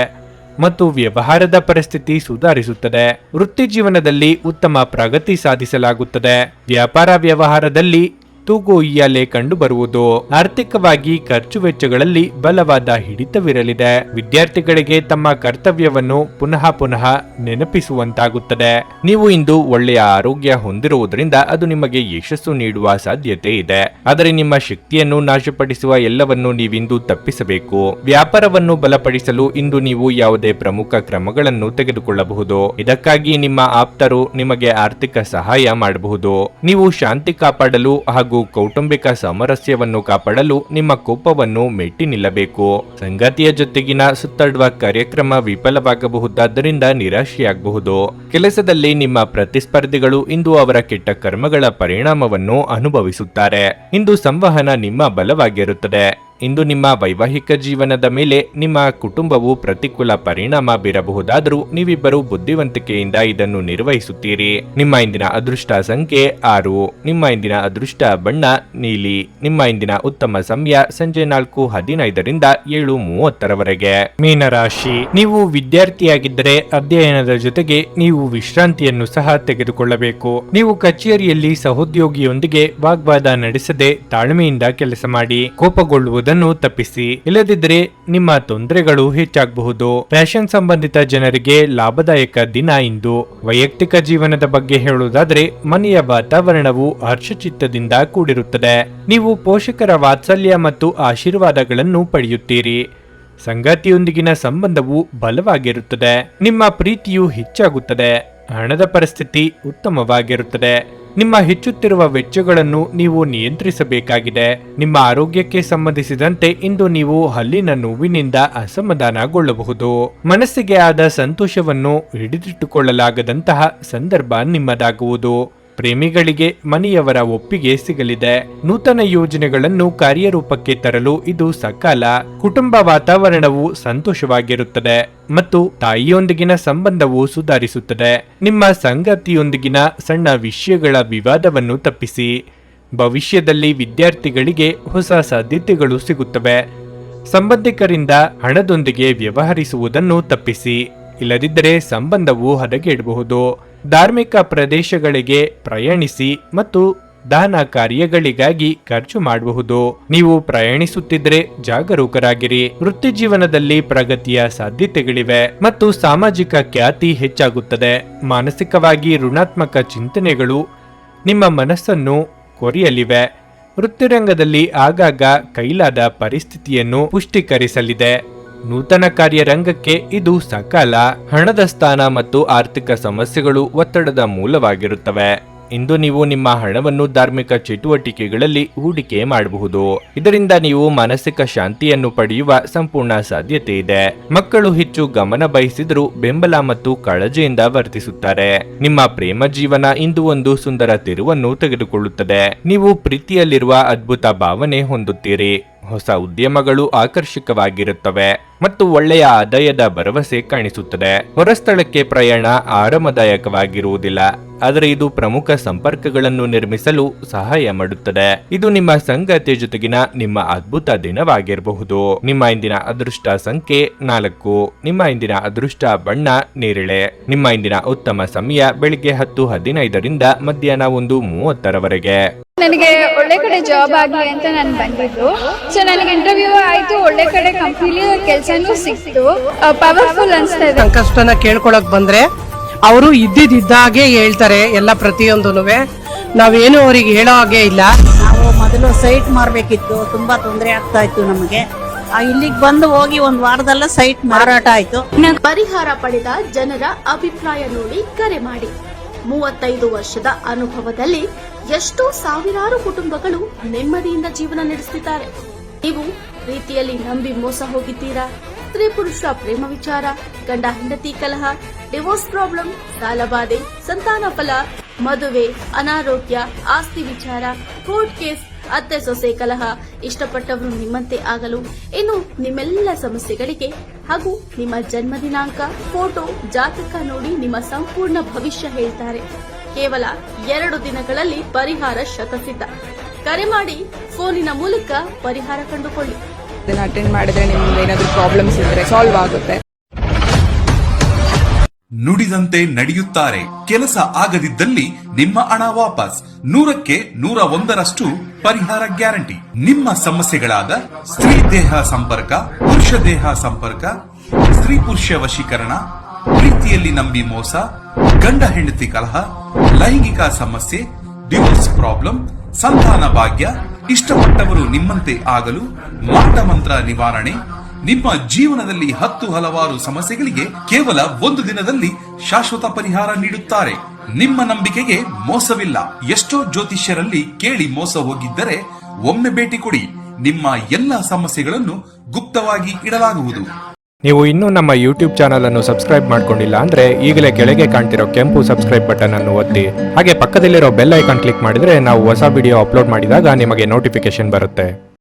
ಮತ್ತು ವ್ಯವಹಾರದ ಪರಿಸ್ಥಿತಿ ಸುಧಾರಿಸುತ್ತದೆ. ವೃತ್ತಿ ಜೀವನದಲ್ಲಿ ಉತ್ತಮ ಪ್ರಗತಿ ಸಾಧಿಸಲಾಗುತ್ತದೆ. ವ್ಯಾಪಾರ ವ್ಯವಹಾರದಲ್ಲಿ ತೂಗು ಉಯ್ಯಾಲೆ ಕಂಡು ಬರುವುದು. ಆರ್ಥಿಕವಾಗಿ ಖರ್ಚು ವೆಚ್ಚಗಳಲ್ಲಿ ಬಲವಾದ ಹಿಡಿತವಿರಲಿದೆ. ವಿದ್ಯಾರ್ಥಿಗಳಿಗೆ ತಮ್ಮ ಕರ್ತವ್ಯವನ್ನು ಪುನಃ ನೆನಪಿಸುವಂತಾಗುತ್ತದೆ. ನೀವು ಇಂದು ಒಳ್ಳೆಯ ಆರೋಗ್ಯ ಹೊಂದಿರುವುದರಿಂದ ಅದು ನಿಮಗೆ ಯಶಸ್ಸು ನೀಡುವ ಸಾಧ್ಯತೆ ಇದೆ. ಆದರೆ ನಿಮ್ಮ ಶಕ್ತಿಯನ್ನು ನಾಶಪಡಿಸುವ ಎಲ್ಲವನ್ನು ನೀವಿಂದು ತಪ್ಪಿಸಬೇಕು. ವ್ಯಾಪಾರವನ್ನು ಬಲಪಡಿಸಲು ಇಂದು ನೀವು ಯಾವುದೇ ಪ್ರಮುಖ ಕ್ರಮಗಳನ್ನು ತೆಗೆದುಕೊಳ್ಳಬಹುದು. ಇದಕ್ಕಾಗಿ ನಿಮ್ಮ ಆಪ್ತರು ನಿಮಗೆ ಆರ್ಥಿಕ ಸಹಾಯ ಮಾಡಬಹುದು. ನೀವು ಶಾಂತಿ ಕಾಪಾಡಲು ಹಾಗೂ ಕೌಟುಂಬಿಕ ಸಾಮರಸ್ಯವನ್ನು ಕಾಪಾಡಲು ನಿಮ್ಮ ಕೋಪವನ್ನು ಮೆಟ್ಟಿ ನಿಲ್ಲಬೇಕು. ಸಂಗಾತಿಯ ಜೊತೆಗಿನ ಸುತ್ತಾಡುವ ಕಾರ್ಯಕ್ರಮ ವಿಫಲವಾಗಬಹುದಾದ್ದರಿಂದ ನಿರಾಶೆಯಾಗಬಹುದು. ಕೆಲಸದಲ್ಲಿ ನಿಮ್ಮ ಪ್ರತಿಸ್ಪರ್ಧಿಗಳು ಇಂದು ಅವರ ಕೆಟ್ಟ ಕರ್ಮಗಳ ಪರಿಣಾಮವನ್ನು ಅನುಭವಿಸುತ್ತಾರೆ. ಇಂದು ಸಂವಹನ ನಿಮ್ಮ ಬಲವಾಗಿರುತ್ತದೆ. ಇಂದು ನಿಮ್ಮ ವೈವಾಹಿಕ ಜೀವನದ ಮೇಲೆ ನಿಮ್ಮ ಕುಟುಂಬವು ಪ್ರತಿಕೂಲ ಪರಿಣಾಮ ಬೀರಬಹುದಾದರೂ ನೀವಿಬ್ಬರು ಬುದ್ಧಿವಂತಿಕೆಯಿಂದ ಇದನ್ನು ನಿರ್ವಹಿಸುತ್ತೀರಿ. ನಿಮ್ಮ ಇಂದಿನ ಅದೃಷ್ಟ ಸಂಖ್ಯೆ 6. ನಿಮ್ಮ ಇಂದಿನ ಅದೃಷ್ಟ ಬಣ್ಣ ನೀಲಿ. ನಿಮ್ಮ ಇಂದಿನ ಉತ್ತಮ ಸಮಯ ಸಂಜೆ 4:15ರಿಂದ 7:30ರವರೆಗೆ. ಮೀನರಾಶಿ, ನೀವು ವಿದ್ಯಾರ್ಥಿಯಾಗಿದ್ದರೆ ಅಧ್ಯಯನದ ಜೊತೆಗೆ ನೀವು ವಿಶ್ರಾಂತಿಯನ್ನು ಸಹ ತೆಗೆದುಕೊಳ್ಳಬೇಕು. ನೀವು ಕಚೇರಿಯಲ್ಲಿ ಸಹೋದ್ಯೋಗಿಯೊಂದಿಗೆ ವಾಗ್ವಾದ ನಡೆಸದೆ ತಾಳ್ಮೆಯಿಂದ ಕೆಲಸ ಮಾಡಿ. ಕೋಪಗೊಳ್ಳುವುದು ತಪ್ಪಿಸಿ. ಇಲ್ಲದಿದ್ದರೆ ನಿಮ್ಮ ತೊಂದರೆಗಳು ಹೆಚ್ಚಾಗಬಹುದು. ಫ್ಯಾಷನ್ ಸಂಬಂಧಿತ ಜನರಿಗೆ ಲಾಭದಾಯಕ ದಿನ ಇಂದು. ವೈಯಕ್ತಿಕ ಜೀವನದ ಬಗ್ಗೆ ಹೇಳುವುದಾದ್ರೆ ಮನೆಯ ವಾತಾವರಣವು ಹರ್ಷಚಿತ್ತದಿಂದ ಕೂಡಿರುತ್ತದೆ. ನೀವು ಪೋಷಕರ ವಾತ್ಸಲ್ಯ ಮತ್ತು ಆಶೀರ್ವಾದಗಳನ್ನು ಪಡೆಯುತ್ತೀರಿ. ಸಂಗಾತಿಯೊಂದಿಗಿನ ಸಂಬಂಧವು ಬಲವಾಗಿರುತ್ತದೆ. ನಿಮ್ಮ ಪ್ರೀತಿಯು ಹೆಚ್ಚಾಗುತ್ತದೆ. ಹಣದ ಪರಿಸ್ಥಿತಿ ಉತ್ತಮವಾಗಿರುತ್ತದೆ. ನಿಮ್ಮ ಹೆಚ್ಚುತ್ತಿರುವ ವೆಚ್ಚಗಳನ್ನು ನೀವು ನಿಯಂತ್ರಿಸಬೇಕಾಗಿದೆ. ನಿಮ್ಮ ಆರೋಗ್ಯಕ್ಕೆ ಸಂಬಂಧಿಸಿದಂತೆ ಇಂದು ನೀವು ಹಲ್ಲಿನ ನೋವಿನಿಂದ ಅಸಮಾಧಾನಗೊಳ್ಳಬಹುದು. ಮನಸ್ಸಿಗೆ ಆದ ಸಂತೋಷವನ್ನು ಹಿಡಿದಿಟ್ಟುಕೊಳ್ಳಲಾಗದಂತಹ ಸಂದರ್ಭ ನಿಮ್ಮದಾಗುವುದು. ಪ್ರೇಮಿಗಳಿಗೆ ಮನೆಯವರ ಒಪ್ಪಿಗೆ ಸಿಗಲಿದೆ. ನೂತನ ಯೋಜನೆಗಳನ್ನು ಕಾರ್ಯರೂಪಕ್ಕೆ ತರಲು ಇದು ಸಕಾಲ. ಕುಟುಂಬ ವಾತಾವರಣವು ಸಂತೋಷವಾಗಿರುತ್ತದೆ ಮತ್ತು ತಾಯಿಯೊಂದಿಗಿನ ಸಂಬಂಧವು ಸುಧಾರಿಸುತ್ತದೆ. ನಿಮ್ಮ ಸಂಗಾತಿಯೊಂದಿಗಿನ ಸಣ್ಣ ವಿಷಯಗಳ ವಿವಾದವನ್ನು ತಪ್ಪಿಸಿ. ಭವಿಷ್ಯದಲ್ಲಿ ವಿದ್ಯಾರ್ಥಿಗಳಿಗೆ ಹೊಸ ಸಾಧ್ಯತೆಗಳು ಸಿಗುತ್ತವೆ. ಸಂಬಂಧಿಕರಿಂದ ಹಣದೊಂದಿಗೆ ವ್ಯವಹರಿಸುವುದನ್ನು ತಪ್ಪಿಸಿ. ಇಲ್ಲದಿದ್ದರೆ ಸಂಬಂಧವು ಹದಗೆಡಬಹುದು. ಧಾರ್ಮಿಕ ಪ್ರದೇಶಗಳಿಗೆ ಪ್ರಯಾಣಿಸಿ ಮತ್ತು ದಾನ ಕಾರ್ಯಗಳಿಗಾಗಿ ಖರ್ಚು ಮಾಡಬಹುದು. ನೀವು ಪ್ರಯಾಣಿಸುತ್ತಿದ್ರೆ ಜಾಗರೂಕರಾಗಿರಿ. ವೃತ್ತಿ ಜೀವನದಲ್ಲಿ ಪ್ರಗತಿಯ ಸಾಧ್ಯತೆಗಳಿವೆ ಮತ್ತು ಸಾಮಾಜಿಕ ಖ್ಯಾತಿ ಹೆಚ್ಚಾಗುತ್ತದೆ. ಮಾನಸಿಕವಾಗಿ ಋಣಾತ್ಮಕ ಚಿಂತನೆಗಳು ನಿಮ್ಮ ಮನಸ್ಸನ್ನು ಕೊರೆಯಲಿವೆ. ವೃತ್ತಿರಂಗದಲ್ಲಿ ಆಗಾಗ ಕೈಲಾದ ಪರಿಸ್ಥಿತಿಯನ್ನು ಪುಷ್ಟೀಕರಿಸಲಿದೆ. ನೂತನ ಕಾರ್ಯರಂಗಕ್ಕೆ ಇದು ಸಕಾಲ. ಹಣದ ಸ್ಥಾನ ಮತ್ತು ಆರ್ಥಿಕ ಸಮಸ್ಯೆಗಳು ಒತ್ತಡದ ಮೂಲವಾಗಿರುತ್ತವೆ. ಇಂದು ನೀವು ನಿಮ್ಮ ಹಣವನ್ನು ಧಾರ್ಮಿಕ ಚಟುವಟಿಕೆಗಳಲ್ಲಿ ಹೂಡಿಕೆ ಮಾಡಬಹುದು. ಇದರಿಂದ ನೀವು ಮಾನಸಿಕ ಶಾಂತಿಯನ್ನು ಪಡೆಯುವ ಸಂಪೂರ್ಣ ಸಾಧ್ಯತೆ ಇದೆ. ಮಕ್ಕಳು ಹೆಚ್ಚು ಗಮನ ಬಯಸಿದರೂ ಬೆಂಬಲ ಮತ್ತು ಕಾಳಜಿಯಿಂದ ವರ್ತಿಸುತ್ತಾರೆ. ನಿಮ್ಮ ಪ್ರೇಮ ಜೀವನ ಇಂದು ಒಂದು ಸುಂದರ ತಿರುವನ್ನು ತೆಗೆದುಕೊಳ್ಳುತ್ತದೆ. ನೀವು ಪ್ರೀತಿಯಲ್ಲಿರುವ ಅದ್ಭುತ ಭಾವನೆ ಹೊಂದುತ್ತೀರಿ. ಹೊಸ ಉದ್ಯಮಗಳು ಆಕರ್ಷಕವಾಗಿರುತ್ತವೆ ಮತ್ತು ಒಳ್ಳೆಯ ಆದಾಯದ ಭರವಸೆ ಕಾಣಿಸುತ್ತದೆ. ಹೊರಸ್ಥಳಕ್ಕೆ ಪ್ರಯಾಣ ಆರಾಮದಾಯಕವಾಗಿರುವುದಿಲ್ಲ, ಆದರೆ ಇದು ಪ್ರಮುಖ ಸಂಪರ್ಕಗಳನ್ನು ನಿರ್ಮಿಸಲು ಸಹಾಯ ಮಾಡುತ್ತದೆ. ಇದು ನಿಮ್ಮ ಸಂಗಾತಿಯ ಜೊತೆಗಿನ ನಿಮ್ಮ ಅದ್ಭುತ ದಿನವಾಗಿರಬಹುದು. ನಿಮ್ಮ ಇಂದಿನ ಅದೃಷ್ಟ ಸಂಖ್ಯೆ 4. ನಿಮ್ಮ ಇಂದಿನ ಅದೃಷ್ಟ ಬಣ್ಣ ನೇರಳೆ. ನಿಮ್ಮ ಇಂದಿನ ಉತ್ತಮ ಸಮಯ ಬೆಳಿಗ್ಗೆ 10:15ರಿಂದ ಮಧ್ಯಾಹ್ನ 1:30ರವರೆಗೆ. ನನಗೆ ಒಳ್ಳೆ ಕಡೆ ಜಾಬ್ ಆಗಲಿ ಅಂತ ನಾನು ಬಂದಿದ್ದು. ಸೊ ನನಗೆ ಇಂಟರ್ವ್ಯೂ ಆಯಿತು, ಒಳ್ಳೆ ಕಡೆ ಕಂಪ್ನಿಲಿ ಕೆಲಸನೂ ಸಿಕ್ತು. ಪವರ್ಫುಲ್ ಅನಿಸ್ತಾ ಇದೆ. ಸಂಕಷ್ಟನ ಕೇಳ್ಕೊಳಕ್ ಬಂದ್ರೆ ಅವರು ಇದ್ದಿದ್ದಾಗೆ ಹೇಳ್ತಾರೆ ಎಲ್ಲ ಪ್ರತಿಯೊಂದೂನುವೆ. ನಾವೇನು ಅವ್ರಿಗೆ ಹೇಳೋ ಹಾಗೆ ಇಲ್ಲ. ನಾವು ಮೊದಲು ಸೈಟ್ ಮಾರ್ಬೇಕಿತ್ತು, ತುಂಬಾ ತೊಂದರೆ ಆಗ್ತಾ ಇತ್ತು ನಮಗೆ. ಇಲ್ಲಿಗೆ ಬಂದು ಹೋಗಿ ಒಂದು ವಾರದಲ್ಲ ಸೈಟ್ ಮಾರಾಟ ಆಯ್ತು. ಪರಿಹಾರ ಪಡೆದ ಜನರ ಅಭಿಪ್ರಾಯ ನೋಡಿ ಕರೆ ಮಾಡಿ. 35 ವರ್ಷದ ಅನುಭವದಲ್ಲಿ ಎಷ್ಟೋ ಸಾವಿರಾರು ಕುಟುಂಬಗಳು ನೆಮ್ಮದಿಯಿಂದ ಜೀವನ ನಡೆಸುತ್ತಿದ್ದಾರೆ. ನೀವು ಪ್ರೀತಿಯಲ್ಲಿ ನಂಬಿ ಮೋಸ ಹೋಗಿದ್ದೀರಾ? ಸ್ತ್ರೀ ಪುರುಷ ಪ್ರೇಮ ವಿಚಾರ, ಗಂಡ ಹೆಂಡತಿ ಕಲಹ, ಡಿವೋರ್ಸ್ ಪ್ರಾಬ್ಲಮ್, ಸಾಲಬಾಧೆ, ಸಂತಾನ ಫಲ, ಮದುವೆ, ಅನಾರೋಗ್ಯ, ಆಸ್ತಿ ವಿಚಾರ, ಕೋರ್ಟ್ ಕೇಸ್, ಅತ್ತೆ ಸೊಸೆ ಕಲಹ, ಇಷ್ಟಪಟ್ಟವರು ನಿಮ್ಮಂತೆ ಆಗಲು, ಇನ್ನು ನಿಮ್ಮೆಲ್ಲ ಸಮಸ್ಯೆಗಳಿಗೆ ಹಾಗೂ ನಿಮ್ಮ ಜನ್ಮ ದಿನಾಂಕ, ಫೋಟೋ, ಜಾತಕ ನೋಡಿ ನಿಮ್ಮ ಸಂಪೂರ್ಣ ಭವಿಷ್ಯ ಹೇಳ್ತಾರೆ. ಕೇವಲ 2 ದಿನಗಳಲ್ಲಿ ಪರಿಹಾರ ಶತಸಿದ್ಧ. ಕರೆ ಮಾಡಿ ಫೋನಿನ ಮೂಲಕ ಪರಿಹಾರ ಕಂಡುಕೊಳ್ಳಿ. ಅಟೆಂಡ್ ಮಾಡಿದ್ರೆ ನಿಮ್ಗೆ ಏನಾದರೂ ಪ್ರಾಬ್ಲಮ್ಸ್ ಇದ್ರೆ ಸಾಲ್ವ್ ಆಗುತ್ತೆ. ನುಡಿದಂತೆ ನಡೆಯುತ್ತಾರೆ. ಕೆಲಸ ಆಗದಿದ್ದಲ್ಲಿ ನಿಮ್ಮ ಹಣ ವಾಪಸ್. 100ಕ್ಕೆ 101ರಷ್ಟು ಪರಿಹಾರ ಗ್ಯಾರಂಟಿ. ನಿಮ್ಮ ಸಮಸ್ಯೆಗಳಾದ ಸ್ತ್ರೀ ದೇಹ ಸಂಪರ್ಕ, ಪುರುಷ ದೇಹ ಸಂಪರ್ಕ, ಸ್ತ್ರೀ ಪುರುಷ ವಶೀಕರಣ, ಪ್ರೀತಿಯಲ್ಲಿ ನಂಬಿ ಮೋಸ, ಗಂಡ ಹೆಂಡತಿ ಕಲಹ, ಲೈಂಗಿಕ ಸಮಸ್ಯೆ, ಡಿವೋರ್ಸ್ ಪ್ರಾಬ್ಲಮ್, ಸಂತಾನ ಭಾಗ್ಯ, ಇಷ್ಟಪಟ್ಟವರು ನಿಮ್ಮಂತೆ ಆಗಲು, ಮಾಟ ಮಂತ್ರ ನಿವಾರಣೆ, ನಿಮ್ಮ ಜೀವನದಲ್ಲಿ 10 ಹಲವಾರು ಸಮಸ್ಯೆಗಳಿಗೆ ಕೇವಲ 1 ದಿನದಲ್ಲಿ ಶಾಶ್ವತ ಪರಿಹಾರ ನೀಡುತ್ತಾರೆ. ನಿಮ್ಮ ನಂಬಿಕೆಗೆ ಮೋಸವಿಲ್ಲ. ಎಷ್ಟೋ ಜ್ಯೋತಿಷ್ಯರಲ್ಲಿ ಕೇಳಿ ಮೋಸ ಹೋಗಿದ್ದರೆ ಒಮ್ಮೆ ಭೇಟಿ ಕೊಡಿ. ನಿಮ್ಮ ಎಲ್ಲ ಸಮಸ್ಯೆಗಳನ್ನು ಗುಪ್ತವಾಗಿ ಇಡಲಾಗುವುದು. ನೀವು ಇನ್ನೂ ನಮ್ಮ ಯೂಟ್ಯೂಬ್ ಚಾನಲ್ ಅನ್ನು ಸಬ್ಸ್ಕ್ರೈಬ್ ಮಾಡ್ಕೊಂಡಿಲ್ಲ ಅಂದ್ರೆ ಈಗಲೇ ಕೆಳಗೆ ಕಾಣ್ತಿರೋ ಕೆಂಪು ಸಬ್ಸ್ಕ್ರೈಬ್ ಬಟನ್ ಅನ್ನು ಒತ್ತಿ. ಹಾಗೆ ಪಕ್ಕದಲ್ಲಿರೋ ಬೆಲ್ ಐಕಾನ್ ಕ್ಲಿಕ್ ಮಾಡಿದ್ರೆ ನಾವು ಹೊಸ ವಿಡಿಯೋ ಅಪ್ಲೋಡ್ ಮಾಡಿದಾಗ ನಿಮಗೆ ನೋಟಿಫಿಕೇಶನ್ ಬರುತ್ತೆ.